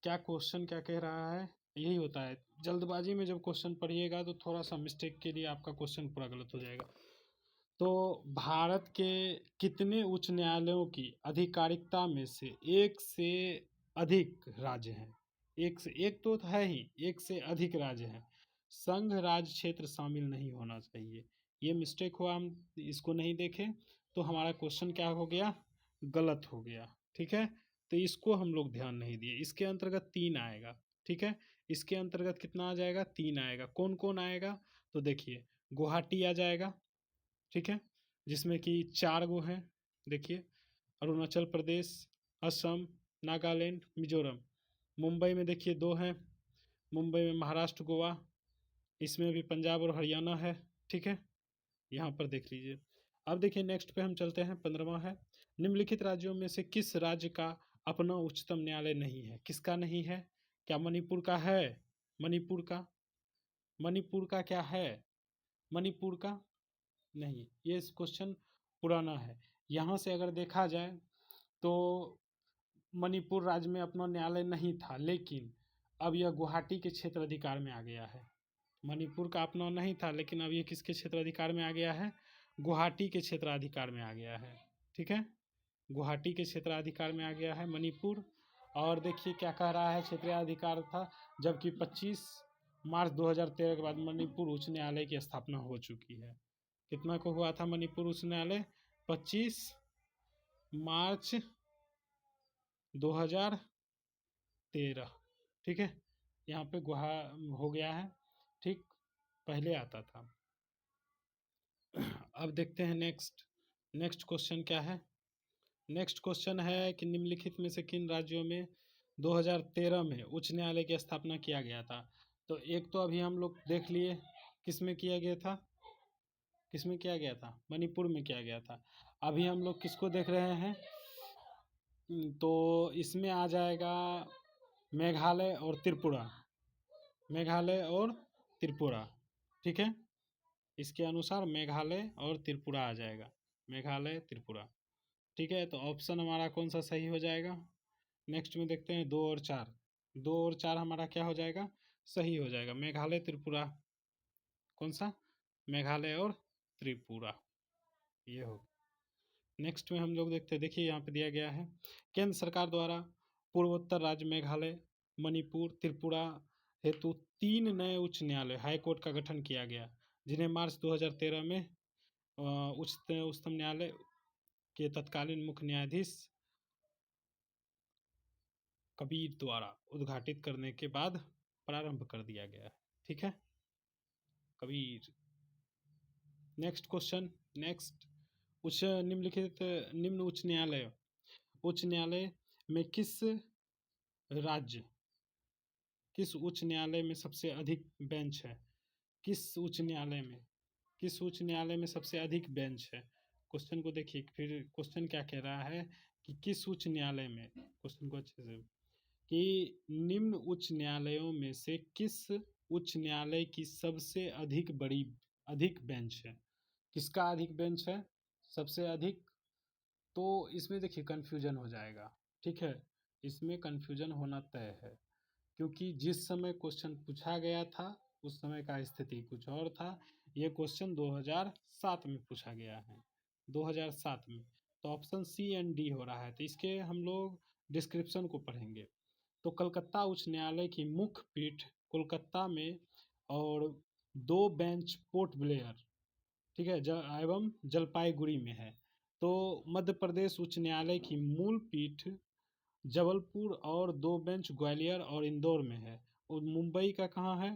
A: क्या क्वेश्चन क्या कह रहा है, यही होता है जल्दबाजी में जब क्वेश्चन पढ़िएगा तो थोड़ा सा मिस्टेक के लिए आपका क्वेश्चन पूरा गलत हो जाएगा। तो भारत के कितने उच्च न्यायालयों की आधिकारिकता में से एक से अधिक राज्य हैं, एक से एक तो है ही, एक से अधिक राज्य हैं। संघ राज्य क्षेत्र शामिल नहीं होना चाहिए। ये मिस्टेक हुआ, हम इसको नहीं देखें तो हमारा क्वेश्चन क्या हो गया, गलत हो गया। ठीक है, तो इसको हम लोग ध्यान नहीं दिए। इसके अंतर्गत 3 आएगा। ठीक है, इसके अंतर्गत कितना आ जाएगा, 3 आएगा। कौन कौन आएगा, तो देखिए गुवाहाटी आ जाएगा। ठीक है, जिसमें कि 4 गो हैं। देखिए, अरुणाचल प्रदेश, असम, नागालैंड, मिजोरम। मुंबई में देखिए 2 हैं। मुंबई में महाराष्ट्र, गोवा, इसमें भी पंजाब और हरियाणा है। ठीक है, यहाँ पर देख लीजिए। अब देखिए नेक्स्ट पे हम चलते हैं, 15वां है, निम्नलिखित राज्यों में से किस राज्य का अपना उच्चतम न्यायालय नहीं है। किसका नहीं है, क्या मणिपुर का है, मणिपुर का, मणिपुर का क्या है, मणिपुर का नहीं। ये क्वेश्चन पुराना है। यहाँ से अगर देखा जाए तो मणिपुर राज्य में अपना न्यायालय नहीं था, लेकिन अब यह गुवाहाटी के क्षेत्र अधिकार में आ गया है। मणिपुर का अपना नहीं था, लेकिन अब ये किसके क्षेत्राधिकार में आ गया है, गुवाहाटी के क्षेत्राधिकार में आ गया है। ठीक है, गुवाहाटी के क्षेत्राधिकार में आ गया है मणिपुर। और देखिए क्या कह रहा है, क्षेत्राधिकार था, जबकि 25 मार्च 2013 के बाद मणिपुर उच्च न्यायालय की स्थापना हो चुकी है। कितना को हुआ था मणिपुर उच्च न्यायालय, 25 मार्च 2013। ठीक है, यहाँ पे गुहा हो गया है। ठीक, पहले आता था। अब देखते हैं नेक्स्ट, नेक्स्ट क्वेश्चन क्या है, नेक्स्ट क्वेश्चन है कि निम्नलिखित में से किन राज्यों में 2013 में उच्च न्यायालय की स्थापना किया गया था? तो एक तो अभी हम लोग देख लिए, किस में किया गया था? किस में किया गया था? मणिपुर में किया गया था। अभी हम लोग किसको देख रहे हैं? तो इसमें आ जाएगा मेघालय और त्रिपुरा। मेघालय और त्रिपुरा, ठीक है। इसके अनुसार मेघालय और त्रिपुरा आ जाएगा। मेघालय त्रिपुरा, ठीक है। तो ऑप्शन हमारा कौन सा सही हो जाएगा? नेक्स्ट में देखते हैं 2 और 4। 2 और 4 हमारा क्या हो जाएगा? सही हो जाएगा। मेघालय त्रिपुरा, कौन सा? मेघालय और त्रिपुरा, ये हो। नेक्स्ट में हम लोग देखते हैं, देखिए यहाँ पे दिया गया है, केंद्र सरकार द्वारा पूर्वोत्तर राज्य मेघालय, मणिपुर, त्रिपुरा हेतु 3 नए उच्च न्यायालय हाई कोर्ट का गठन किया गया, जिन्हें मार्च 2013 में उच्चतम न्यायालय के तत्कालीन मुख्य न्यायाधीश कबीर द्वारा उद्घाटित करने के बाद प्रारंभ कर दिया गया, ठीक है। कबीर। नेक्स्ट क्वेश्चन, नेक्स्ट, उच्च निम्नलिखित निम्न उच्च न्यायालय में राज्य किस उच्च न्यायालय में सबसे अधिक बेंच है? किस उच्च न्यायालय में, किस उच्च न्यायालय में सबसे अधिक बेंच है? क्वेश्चन को देखिए, फिर क्वेश्चन क्या कह रहा है कि किस उच्च न्यायालय में, क्वेश्चन को अच्छे से, कि निम्न उच्च न्यायालयों में से किस उच्च न्यायालय की सबसे अधिक बेंच है? किसका अधिक बेंच है सबसे अधिक? तो इसमें देखिए कन्फ्यूजन हो जाएगा, ठीक है। इसमें कन्फ्यूजन होना तय है, क्योंकि जिस समय क्वेश्चन पूछा गया था उस समय का स्थिति कुछ और था। ये क्वेश्चन 2007 में पूछा गया है, 2007 में। तो ऑप्शन सी एंड डी हो रहा है। तो इसके हम लोग डिस्क्रिप्शन को पढ़ेंगे। तो कलकत्ता उच्च न्यायालय की मुख्य पीठ कोलकाता में और 2 बेंच पोर्ट ब्लेयर, ठीक है, एवं जलपाईगुड़ी में है। तो मध्य प्रदेश उच्च न्यायालय की मूल पीठ जबलपुर और 2 बेंच ग्वालियर और इंदौर में है। और मुंबई का कहाँ है?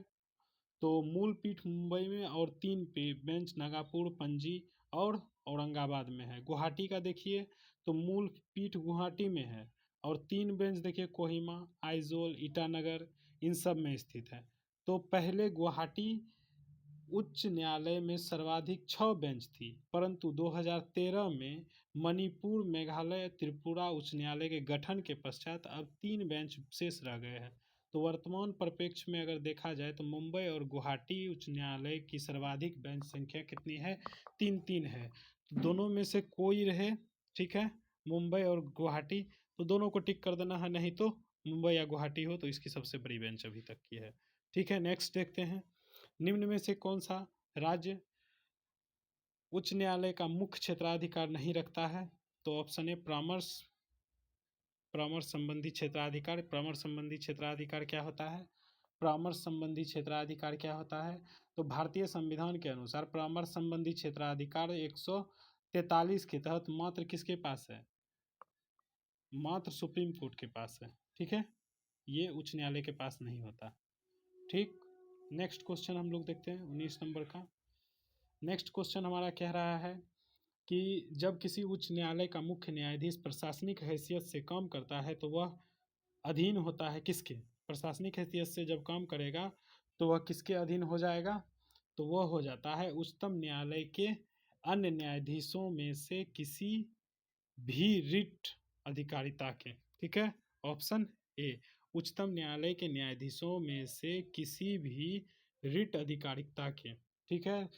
A: तो मूल पीठ मुंबई में और 3 बेंच नागपुर, पणजी और औरंगाबाद में है। गुवाहाटी का देखिए, तो मूल पीठ गुवाहाटी में है और 3 बेंच देखिए कोहिमा, आइजोल, ईटानगर, इन सब में स्थित है। तो पहले गुवाहाटी उच्च न्यायालय में सर्वाधिक 6 बेंच थी, परंतु 2013 में मणिपुर, मेघालय, त्रिपुरा उच्च न्यायालय के गठन के पश्चात अब 3 बेंच शेष रह गए हैं। तो वर्तमान परिप्रेक्ष्य में अगर देखा जाए तो मुंबई और गुवाहाटी उच्च न्यायालय की सर्वाधिक बेंच संख्या कितनी है? 3-3 है। तो दोनों में से कोई रहे, ठीक है, मुंबई और गुवाहाटी, तो दोनों को टिक कर देना है, नहीं तो मुंबई या गुवाहाटी हो तो इसकी सबसे बड़ी बेंच अभी तक की है, ठीक है। नेक्स्ट देखते हैं, निम्न में से कौन सा राज्य उच्च न्यायालय का मुख्य क्षेत्राधिकार नहीं रखता है? तो ऑप्शन ए परामर्श संबंधी क्षेत्राधिकार। परामर्श संबंधी क्षेत्राधिकार क्या होता है? परामर्श संबंधी क्षेत्राधिकार क्या होता है? तो भारतीय संविधान के अनुसार परामर्श संबंधी क्षेत्राधिकार 143 के तहत मात्र किसके पास है? मात्र सुप्रीम कोर्ट के पास है, ठीक है। ये उच्च न्यायालय के पास नहीं होता, ठीक। नेक्स्ट क्वेश्चन हम लोग देखते हैं 19 नंबर का। नेक्स्ट क्वेश्चन हमारा कह रहा है कि जब किसी उच्च न्यायालय का मुख्य न्यायाधीश प्रशासनिक हैसियत से काम करता है तो वह अधीन होता है किसके? प्रशासनिक हैसियत से जब काम करेगा तो वह किसके अधीन हो जाएगा? तो वह हो जाता है उच्चतम न्यायालय के अन्य न्यायाधीशों में से किसी भी रिट अधिकारिता के, ठीक है। ऑप्शन ए, उच्चतम न्यायालय के न्यायाधीशों में से किसी भी रिट अधिकारिता के, ठीक है।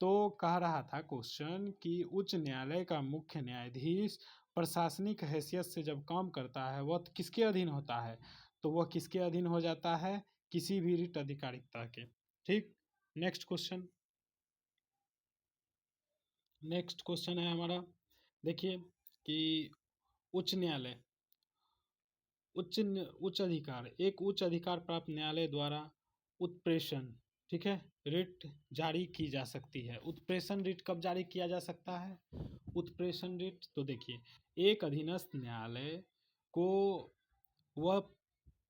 A: तो कह रहा था क्वेश्चन कि उच्च न्यायालय का मुख्य न्यायाधीश प्रशासनिक हैसियत से जब काम करता है वह किसके अधीन होता है? तो वह किसके अधीन हो जाता है? किसी भी रिट अधिकारिता के, ठीक। नेक्स्ट क्वेश्चन, नेक्स्ट क्वेश्चन है हमारा, देखिए कि उच्च न्यायालय उच्च अधिकार, एक उच्च अधिकार प्राप्त न्यायालय द्वारा उत्प्रेषण, ठीक है, रिट जारी की जा सकती है। उत्प्रेषण रिट कब जारी किया जा सकता है? उत्प्रेषण रिट, तो देखिए एक अधीनस्थ न्यायालय को वह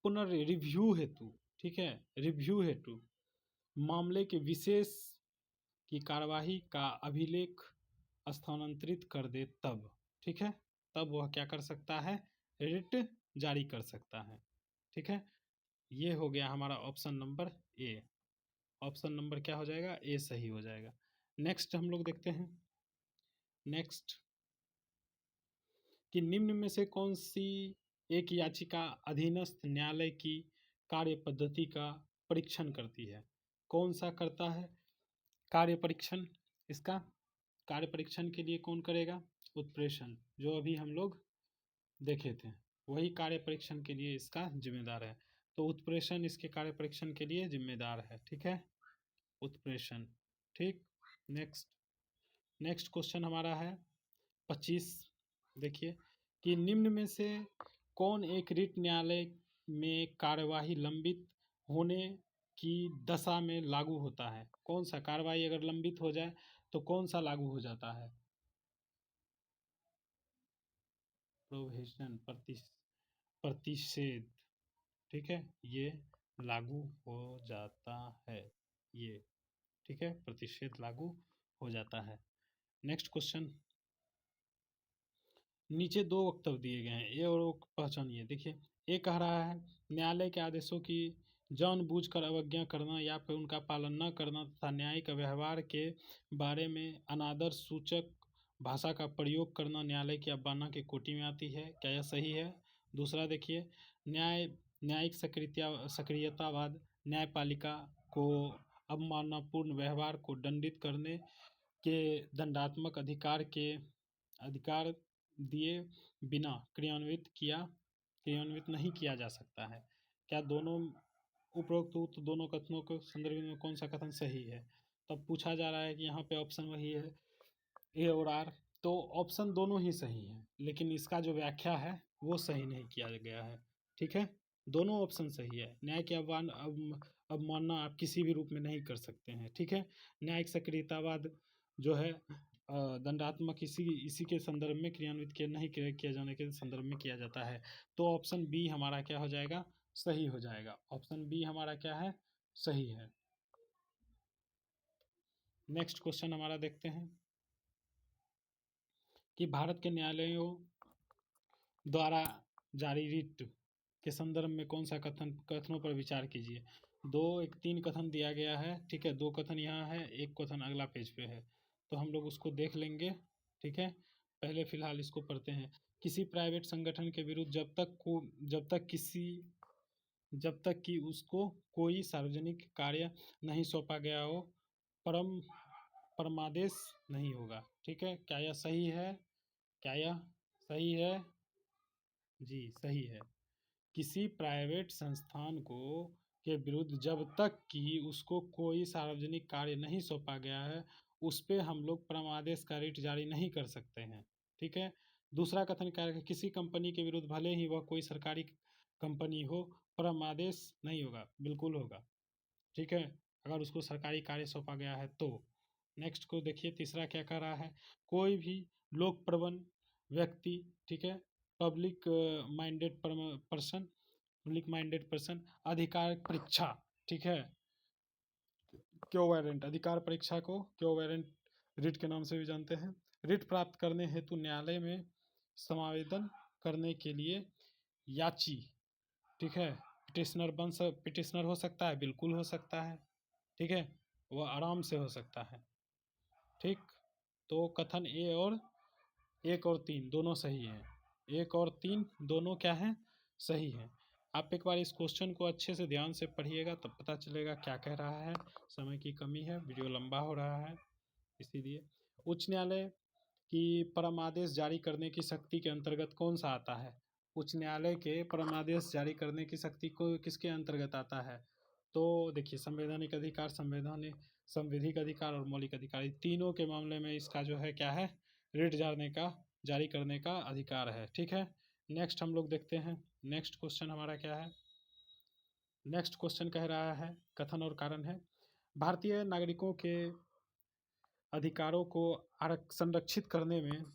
A: पुनर्रिव्यू हेतु, ठीक है, रिव्यू हेतु मामले के विशेष की कार्यवाही का अभिलेख स्थानांतरित कर दे तब, ठीक है। तब वह क्या कर सकता है, रिट जारी कर सकता है। ठीक है, ये हो गया हमारा option number A. Option number क्या हो जाएगा, ए सही हो जाएगा। नेक्स्ट हम लोग देखते हैं, नेक्स्ट कि निम्न में से कौन सी एक याचिका अधीनस्थ न्यायालय की कार्य पद्धति का परीक्षण करती है। कौन सा करता है कार्य परीक्षण, इसका कार्य परीक्षण के लिए कौन करेगा, उत्प्रेषण, जो अभी हम लोग देखे थे वही कार्य परीक्षण के लिए इसका जिम्मेदार है। तो उत्प्रेषण इसके कार्य परीक्षण के लिए जिम्मेदार है। ठीक है, उत्प्रेषण। ठीक, नेक्स्ट नेक्स्ट क्वेश्चन हमारा है 25। देखिए कि निम्न में से कौन एक रिट न्यायालय में कार्यवाही लंबित होने की दशा में लागू होता है। कौन सा कार्यवाही अगर लंबित हो जाए तो कौन सा लागू हो जाता है, प्रोविजन, प्रतिषेध। ठीक है, ये लागू हो जाता है, ये ठीक है, प्रतिषेध लागू हो जाता है। नेक्स्ट क्वेश्चन, नीचे दो वक्तव्य दिए गए हैं, ए और ओ पहचानिए। देखिए, ए कह रहा है न्यायालय के आदेशों की जानबूझकर अवज्ञा करना या फिर उनका पालन न करना तथा न्यायिक व्यवहार के बारे में अनादर सूचक भाषा का प्रयोग करना न्यायालय की अवमानना की कोटि में आती है। क्या यह सही है। दूसरा देखिए, न्यायिक सक्रियतावाद न्यायपालिका को अवमाननापूर्ण व्यवहार को दंडित करने के दंडात्मक अधिकार दिए बिना क्रियान्वित नहीं किया जा सकता है। क्या दोनों उपरोक्त दोनों कथनों के संदर्भ में कौन सा कथन सही है। तब पूछा जा रहा है कि यहाँ पे ऑप्शन वही है, ए और आर। तो ऑप्शन दोनों ही सही है, लेकिन इसका जो व्याख्या है वो सही नहीं किया गया है। ठीक है, दोनों ऑप्शन सही है। न्याय की अवमानना आप किसी भी रूप में नहीं कर सकते हैं। ठीक है, न्यायिक सक्रियतावाद जो है दंडात्मक इसी के संदर्भ में क्रियान्वित नहीं किया जाने के संदर्भ में किया जाता है। तो ऑप्शन बी हमारा क्या हो जाएगा, सही हो जाएगा। ऑप्शन बी हमारा क्या है, सही है। नेक्स्ट क्वेश्चन हमारा देखते हैं कि भारत के न्यायालयों द्वारा जारी रिट के संदर्भ में कौन सा कथनों पर विचार कीजिए। तीन कथन दिया गया है। ठीक है, दो कथन यहाँ है, एक कथन अगला पेज पे है, तो हम लोग उसको देख लेंगे। ठीक है, पहले फिलहाल इसको पढ़ते हैं। किसी प्राइवेट संगठन के विरुद्ध जब तक कि उसको कोई सार्वजनिक कार्य नहीं सौंपा गया हो परमादेश नहीं होगा। ठीक है, क्या यह सही है, क्या यह सही है, जी सही है। किसी प्राइवेट संस्थान के विरुद्ध जब तक कि उसको कोई सार्वजनिक कार्य नहीं सौंपा गया है उस पर हम लोग परमादेश का रिट जारी नहीं कर सकते हैं। ठीक है, दूसरा कथन क्या है, किसी कंपनी के विरुद्ध भले ही वह कोई सरकारी कंपनी हो परमादेश नहीं होगा, बिल्कुल होगा। ठीक है, अगर उसको सरकारी कार्य सौंपा गया है तो। नेक्स्ट को देखिए, तीसरा क्या कह रहा है, कोई भी लोकप्रवन व्यक्ति, ठीक है, पब्लिक माइंडेड पर्सन अधिकार परीक्षा, ठीक है, क्योवेरेंट अधिकार परीक्षा को क्योवेरेंट रिट के नाम से भी जानते हैं। रिट प्राप्त करने हेतु न्यायालय में समावेदन करने के लिए याची, ठीक है, पिटिशनर हो सकता है, बिल्कुल हो सकता है। ठीक है, वह आराम से हो सकता है। ठीक, तो कथन एक और तीन दोनों सही हैं। एक और तीन दोनों क्या हैं, सही हैं। आप एक बार इस क्वेश्चन को अच्छे से ध्यान से पढ़िएगा तब पता चलेगा क्या कह रहा है। समय की कमी है, वीडियो लंबा हो रहा है, इसीलिए। उच्च न्यायालय की परमादेश जारी करने की शक्ति के अंतर्गत कौन सा आता है। उच्च न्यायालय के परमादेश जारी करने की शक्ति को किसके अंतर्गत आता है। तो देखिए, संवैधानिक अधिकार, संवैधिक अधिकार और मौलिक अधिकार, तीनों के मामले में इसका जो है क्या है, रिट जारी करने का अधिकार है। ठीक है, नेक्स्ट हम लोग देखते हैं। नेक्स्ट क्वेश्चन हमारा क्या है, नेक्स्ट क्वेश्चन कह रहा है, कथन और कारण है, भारतीय नागरिकों के अधिकारों को संरक्षित करने में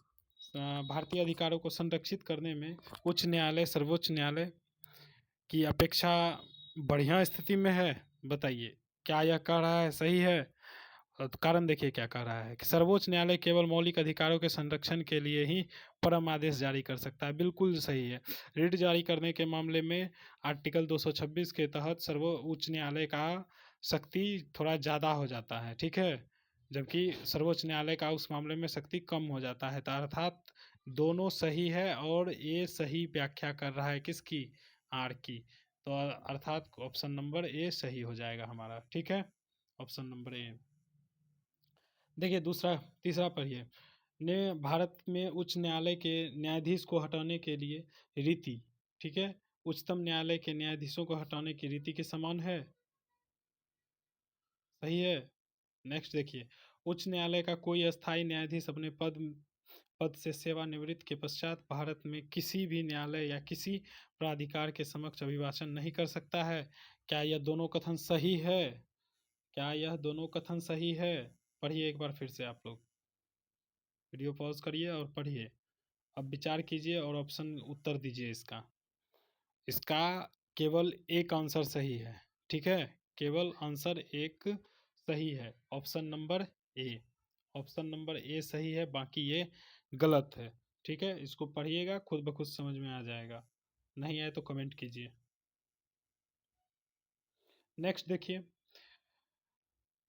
A: भारतीय अधिकारों को संरक्षित करने में उच्च न्यायालय सर्वोच्च न्यायालय की अपेक्षा बढ़िया स्थिति में है। बताइए, क्या यह कह रहा है सही है, तो कारण देखिए क्या कह रहा है कि सर्वोच्च न्यायालय केवल मौलिक अधिकारों के संरक्षण के लिए ही परम आदेश जारी कर सकता है। बिल्कुल सही है। रिट जारी करने के मामले में आर्टिकल 226 के तहत सर्वोच्च न्यायालय का शक्ति थोड़ा ज़्यादा हो जाता है, ठीक है, जबकि सर्वोच्च न्यायालय का उस मामले में शक्ति कम हो जाता है। तो अर्थात दोनों सही है और ये सही व्याख्या कर रहा है किसकी, आर की। तो अर्थात ऑप्शन नंबर ए सही हो जाएगा हमारा, ठीक है, ऑप्शन नंबर ए। देखिए दूसरा, तीसरा पढ़िए। ने भारत में उच्च न्यायालय के न्यायाधीश को हटाने के लिए रीति, ठीक है, उच्चतम न्यायालय के न्यायाधीशों को हटाने की रीति के समान है, सही है। नेक्स्ट देखिए, उच्च न्यायालय का कोई अस्थायी न्यायाधीश अपने पद से सेवानिवृत्त के पश्चात भारत में किसी भी न्यायालय या किसी प्राधिकार के समक्ष अभिभाषण नहीं कर सकता है। क्या यह दोनों कथन सही है? क्या यह दोनों कथन सही है? पढ़िए एक बार फिर से आप लोग, वीडियो पॉज करिए और पढ़िए। अब विचार कीजिए और ऑप्शन उत्तर दीजिए इसका। इसका केवल एक आंसर सही है, ठीक है, केवल आंसर एक सही है, option number A. Option number A सही है, बाकी ये गलत है, ठीक है। इसको पढ़िएगा, खुद ब खुद समझ में आ जाएगा, नहीं आए तो कमेंट कीजिए। नेक्स्ट देखिए,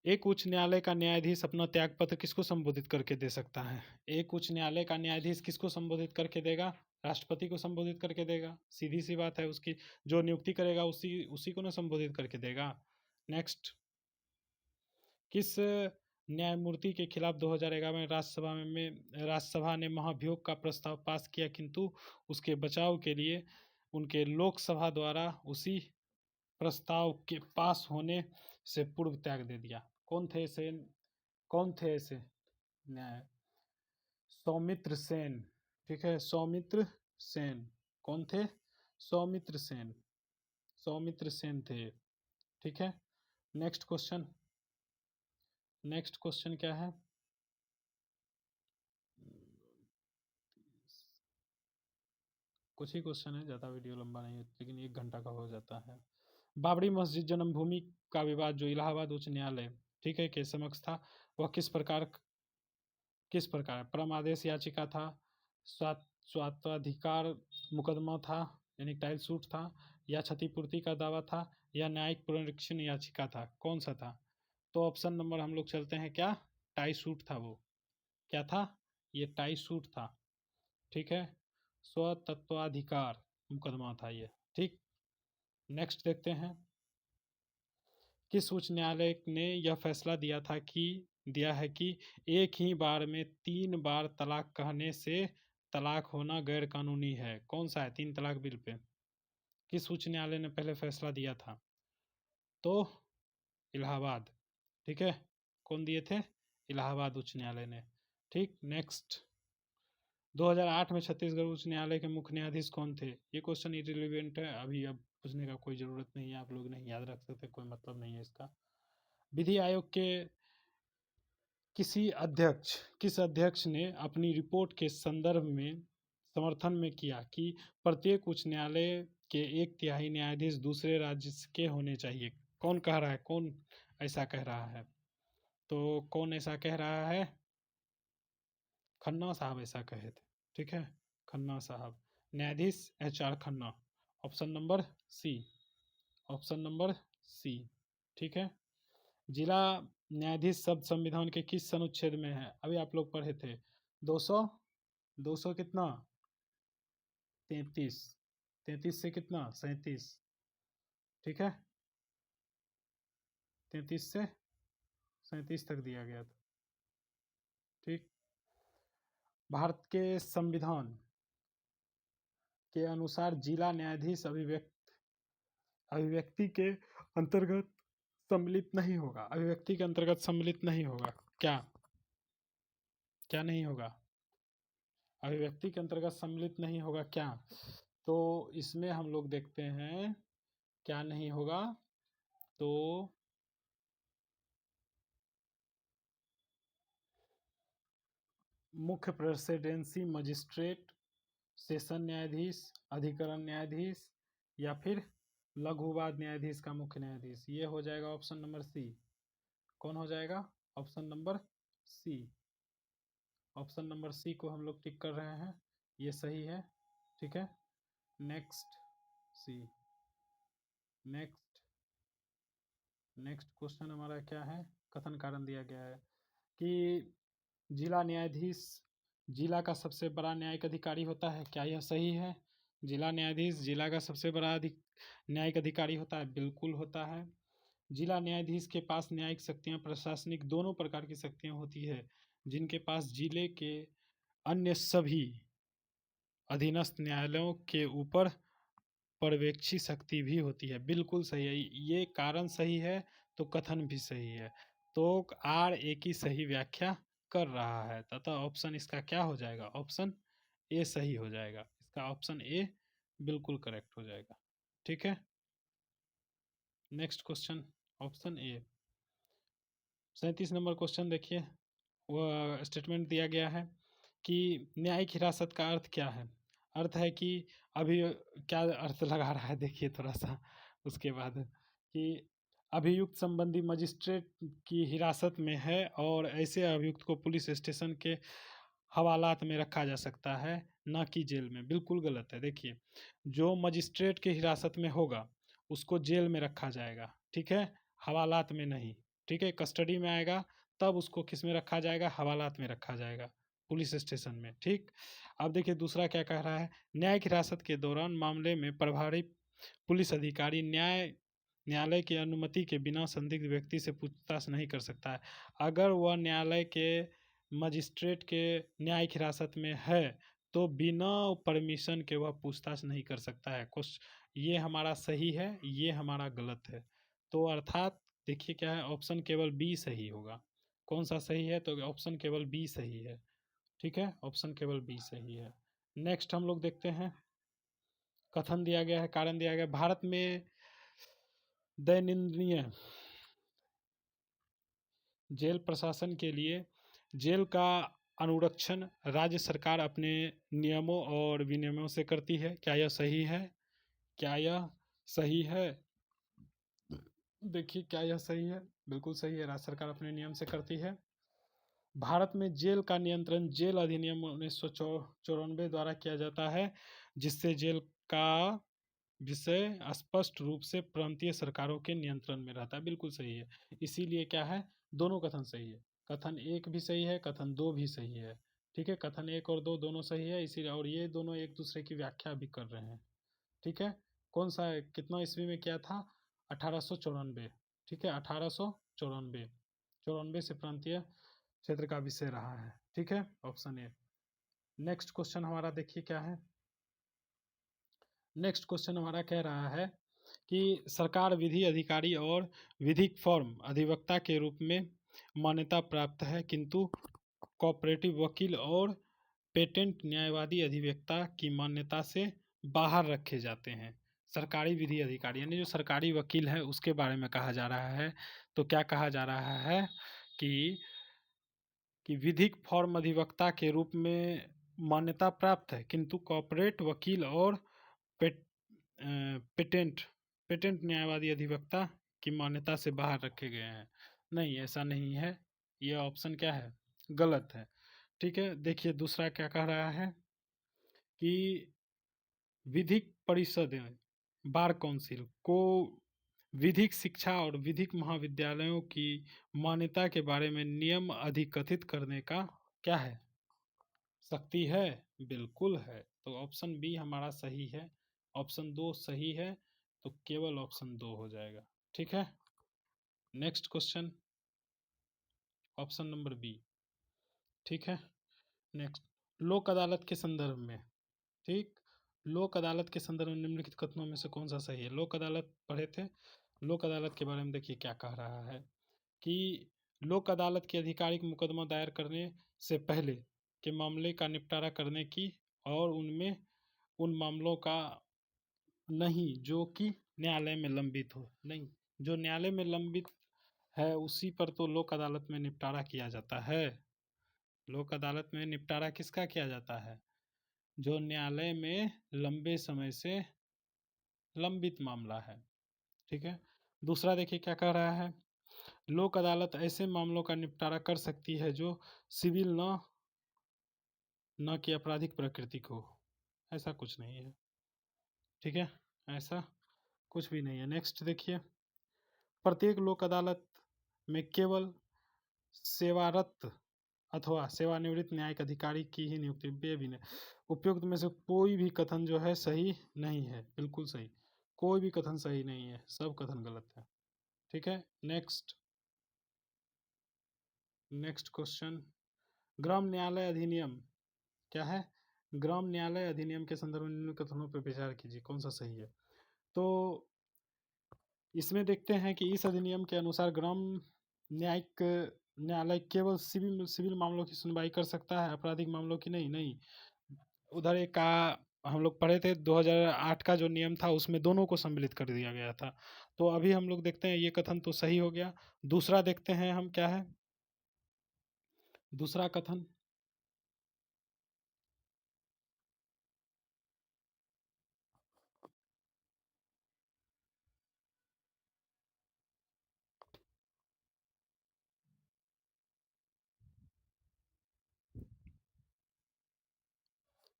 A: एक उच्च न्यायालय का न्यायाधीश अपना त्यागपत्र किसको संबोधित करके दे सकता है? एक उच्च न्यायालय का न्यायाधीश किसको संबोधित करके देगा? राष्ट्रपति को संबोधित करके देगा, सीधी सी बात है। उसकी जो नियुक्ति करेगा उसी उसी को ना संबोधित करके देगा। नेक्स्ट, किस न्यायमूर्ति के खिलाफ 2011 में राज्यसभा ने महाभियोग का प्रस्ताव पास किया, किंतु उसके बचाव के लिए उनके लोकसभा द्वारा उसी प्रस्ताव के पास होने से पूर्व त्याग दे दिया? कौन थे ऐसे, कौन थे ऐसे न्याय? सौमित्र सेन, ठीक है, सौमित्र सेन। कौन थे? सौमित्र सेन, सौमित्र सेन थे, ठीक है। नेक्स्ट क्वेश्चन, नेक्स्ट क्वेश्चन क्या है? कुछ ही क्वेश्चन है, ज़्यादा वीडियो लंबा नहीं है, लेकिन 1 घंटा का हो जाता है। बाबरी मस्जिद जन्मभूमि का विवाद जो इलाहाबाद उच्च न्यायालय, ठीक है, के समक्ष था, वह किस प्रकार परम आदेश याचिका था, स्वात्वाधिकार मुकदमा था यानी टाइल सूट था, या क्षतिपूर्ति का दावा था, या न्यायिक पुनरीक्षण याचिका था? कौन सा था? तो ऑप्शन नंबर हम लोग चलते हैं, क्या टाई सूट था वो? क्या था? ये टाई सूट था, ठीक है, स्वतत्वाधिकार मुकदमा था ये, ठीक। नेक्स्ट देखते हैं, किस उच्च न्यायालय ने यह फैसला दिया है कि एक ही बार में 3 बार तलाक कहने से तलाक होना गैर कानूनी है? कौन सा है 3 तलाक बिल पे? किस उच्च न्यायालय ने पहले फैसला दिया था? तो इलाहाबाद, ठीक है, कौन दिए थे? इलाहाबाद उच्च न्यायालय ने, ठीक। नेक्स्ट, 2008 में छत्तीसगढ़ उच्च न्यायालय के मुख्य न्यायाधीश कौन थे? ये क्वेश्चन इरिलीवेंट है, अभी अब पूछने का कोई ज़रूरत नहीं है, आप लोग नहीं याद रख सकते, कोई मतलब नहीं है इसका। विधि आयोग के किस अध्यक्ष ने अपनी रिपोर्ट के संदर्भ में समर्थन में किया कि प्रत्येक उच्च न्यायालय के 1/3 न्यायाधीश दूसरे राज्य के होने चाहिए? कौन कह रहा है, कौन ऐसा कह रहा है? तो कौन ऐसा कह रहा है? खन्ना साहब ऐसा कहे थे, ठीक है, खन्ना साहब, न्यायाधीश HR Khanna. Option number C, option number C, ठीक है। जिला न्यायाधीश शब्द संविधान के किस अनुच्छेद में है? अभी आप लोग पढ़े थे, 200 कितना, 33, 33 से कितना, 37, ठीक है, 33 से 37 तक दिया गया था, ठीक। भारत के संविधान के अनुसार जिला न्यायाधीश अभिव्यक्ति के अंतर्गत सम्मिलित नहीं होगा, अभिव्यक्ति के अंतर्गत सम्मिलित नहीं होगा। क्या क्या नहीं होगा? अभिव्यक्ति के अंतर्गत सम्मिलित नहीं होगा, क्या? तो इसमें हम लोग देखते हैं क्या नहीं होगा, तो मुख्य प्रेसिडेंसी मजिस्ट्रेट, सेशन न्यायाधीश, अधिकरण न्यायाधीश, या फिर लघु वाद न्यायाधीश का मुख्य न्यायाधीश। ये हो जाएगा ऑप्शन नंबर सी। कौन हो जाएगा? Option number C. Option number C को हम लोग टिक कर रहे हैं, ये सही है। ठीक है, नेक्स्ट सी। नेक्स्ट नेक्स्ट क्वेश्चन हमारा क्या है, कथन कारण दिया गया है कि जिला न्यायाधीश जिला का सबसे बड़ा न्यायिक अधिकारी होता है, क्या यह सही है? जिला न्यायाधीश जिला का सबसे बड़ा न्यायिक अधिकारी होता है, बिल्कुल होता है। जिला न्यायाधीश के पास न्यायिक शक्तियां, प्रशासनिक दोनों प्रकार की शक्तियां होती है, जिनके पास जिले के अन्य सभी अधीनस्थ न्यायालयों के ऊपर पर्यवेक्षी शक्ति भी होती है। बिल्कुल सही है, ये कारण सही है तो कथन भी सही है। तो आर ए की सही व्याख्या कर रहा है तथा ऑप्शन इसका क्या हो जाएगा, ऑप्शन ए सही हो जाएगा। इसका ऑप्शन ए बिल्कुल करेक्ट हो जाएगा। ठीक है, next question option A. 37 number question देखिए, वह स्टेटमेंट दिया गया है कि न्यायिक हिरासत का अर्थ क्या है। अर्थ है कि अभी क्या अर्थ लगा रहा है, देखिए थोड़ा सा उसके बाद, कि अभियुक्त संबंधी मजिस्ट्रेट की हिरासत में है और ऐसे अभियुक्त को पुलिस स्टेशन के हवालात में रखा जा सकता है, ना कि जेल में। बिल्कुल गलत है। देखिए, जो मजिस्ट्रेट के हिरासत में होगा उसको जेल में रखा जाएगा, ठीक है, हवालात में नहीं। ठीक है, कस्टडी में आएगा तब उसको किस में रखा जाएगा, हवालात में रखा जाएगा, पुलिस स्टेशन में। ठीक, अब देखिए दूसरा क्या कह रहा है, न्यायिक हिरासत के दौरान मामले में प्रभारी पुलिस अधिकारी न्यायालय की अनुमति के बिना संदिग्ध व्यक्ति से पूछताछ नहीं कर सकता है। अगर वह न्यायालय के मजिस्ट्रेट के न्यायिक हिरासत में है तो बिना परमिशन के वह पूछताछ नहीं कर सकता है। ये हमारा सही है, ये हमारा गलत है। तो अर्थात देखिए क्या है, ऑप्शन केवल बी सही होगा। कौन सा सही है, तो ऑप्शन केवल बी सही है। ठीक है, ऑप्शन केवल बी सही है। नेक्स्ट हम लोग देखते हैं, कथन दिया गया है, कारण दिया गया, भारत में दैनंदिन जेल प्रशासन के लिए जेल का अनुरक्षण राज्य सरकार अपने नियमों और विनियमों से करती है, क्या यह सही है? क्या यह सही है? देखिए, क्या यह सही है? बिल्कुल सही है, राज्य सरकार अपने नियम से करती है। भारत में जेल का नियंत्रण जेल अधिनियम 1994 द्वारा किया जाता है, जिससे जेल का विषय स्पष्ट रूप से प्रांतीय सरकारों के नियंत्रण में रहता है। बिल्कुल सही है, इसीलिए क्या है, दोनों कथन सही है। कथन एक भी सही है, कथन दो भी सही है। ठीक है, कथन एक और दो दोनों सही है, इसीलिए, और ये दोनों एक दूसरे की व्याख्या भी कर रहे हैं। ठीक है, कौन सा है, कितना ईस्वी में क्या था, 1894। ठीक है, 1894, चौरानवे से प्रांतीय क्षेत्र का विषय रहा है। ठीक है, ऑप्शन ए। नेक्स्ट क्वेश्चन हमारा देखिए क्या है, नेक्स्ट क्वेश्चन हमारा कह रहा है कि सरकार विधि अधिकारी और विधिक फॉर्म अधिवक्ता के रूप में मान्यता प्राप्त है, किंतु कोऑपरेटिव वकील और पेटेंट न्यायवादी अधिवक्ता की मान्यता से बाहर रखे जाते हैं। सरकारी विधि अधिकारी यानी जो सरकारी वकील है उसके बारे में कहा जा रहा है। तो क्या कहा जा रहा है कि विधिक फॉर्म अधिवक्ता के रूप में मान्यता प्राप्त है, किंतु कॉर्पोरेट वकील और पेट, पेटेंट पेटेंट न्यायवादी अधिवक्ता की मान्यता से बाहर रखे गए हैं। नहीं, ऐसा नहीं है, यह ऑप्शन क्या है, गलत है। ठीक है, देखिए दूसरा क्या कह रहा है कि विधिक परिषद बार काउंसिल को विधिक शिक्षा और विधिक महाविद्यालयों की मान्यता के बारे में नियम अधिकथित करने का क्या है, शक्ति है। बिल्कुल है, तो ऑप्शन बी हमारा सही है। ऑप्शन दो सही है, तो केवल ऑप्शन दो हो जाएगा। ठीक है, next question option number B. ठीक है, नेक्स्ट, लोक अदालत के संदर्भ में। ठीक, लोक अदालत के संदर्भ में निम्नलिखित कथनों में से कौन सा सही है। लोक अदालत पढ़े थे, लोक अदालत के बारे में देखिए क्या कह रहा है कि लोक अदालत के आधिकारिक मुकदमा दायर करने से पहले के मामले का निपटारा करने की और उनमें उन मामलों का नहीं जो कि न्यायालय में लंबित हो। नहीं, जो न्यायालय में लंबित है उसी पर तो लोक अदालत में निपटारा किया जाता है। लोक अदालत में निपटारा किसका किया जाता है, जो न्यायालय में लंबे समय से लंबित मामला है। ठीक है, दूसरा देखिए क्या कह रहा है, लोक अदालत ऐसे मामलों का निपटारा कर सकती है जो सिविल न कि आपराधिक प्रकृति को। ऐसा कुछ नहीं है, ठीक है, ऐसा कुछ भी नहीं है। नेक्स्ट देखिए, प्रत्येक लोक अदालत में केवल सेवारत अथवा सेवानिवृत्त न्यायिक अधिकारी की ही नियुक्ति। बे भी नहीं, उपयुक्त में से कोई भी कथन जो है सही नहीं है, बिल्कुल सही, कोई भी कथन सही नहीं है, सब कथन गलत है, ठीक है। नेक्स्ट नेक्स्ट क्वेश्चन, ग्राम न्यायालय अधिनियम क्या है? ग्राम न्यायालय अधिनियम के संदर्भ में निम्न कथनों पर विचार कीजिए, कौन सा सही है। तो इसमें देखते हैं कि इस अधिनियम के अनुसार ग्राम न्यायिक न्यायालय केवल सिविल मामलों की सुनवाई कर सकता है, आपराधिक मामलों की नहीं। नहीं, उधर एक का हम लोग पढ़े थे 2008 का जो नियम था उसमें दोनों को सम्मिलित कर दिया गया था। तो अभी हम लोग देखते हैं ये कथन तो सही हो गया। दूसरा देखते हैं हम क्या है, दूसरा कथन,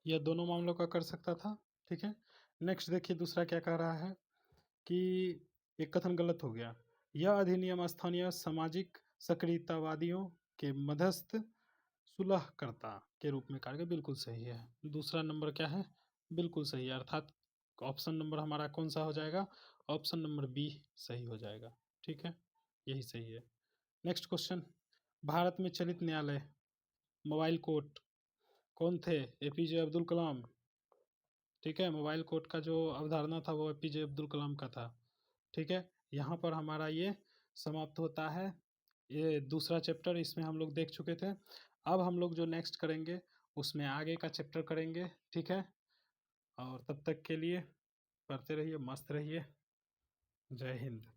A: यह दोनों मामलों का कर सकता था, ठीक है। नेक्स्ट देखिए दूसरा क्या कह रहा है कि एक कथन गलत हो गया, यह अधिनियम स्थानीय सामाजिक सक्रियतावादियों के मध्यस्थ सुलहकर्ता के रूप में कार्य, बिल्कुल सही है। दूसरा नंबर क्या है, बिल्कुल सही है, अर्थात ऑप्शन नंबर हमारा कौन सा हो जाएगा, ऑप्शन नंबर बी सही हो जाएगा, ठीक है, यही सही है। नेक्स्ट क्वेश्चन, भारत में चलित न्यायालय मोबाइल कोर्ट कौन थे? एपीजे अब्दुल कलाम, ठीक है, मोबाइल कोर्ट का जो अवधारणा था वो एपीजे अब्दुल कलाम का था, ठीक है। यहाँ पर हमारा ये समाप्त होता है, ये दूसरा चैप्टर इसमें हम लोग देख चुके थे। अब हम लोग जो नेक्स्ट करेंगे उसमें आगे का चैप्टर करेंगे, ठीक है। और तब तक के लिए पढ़ते रहिए, मस्त रहिए, जय हिंद।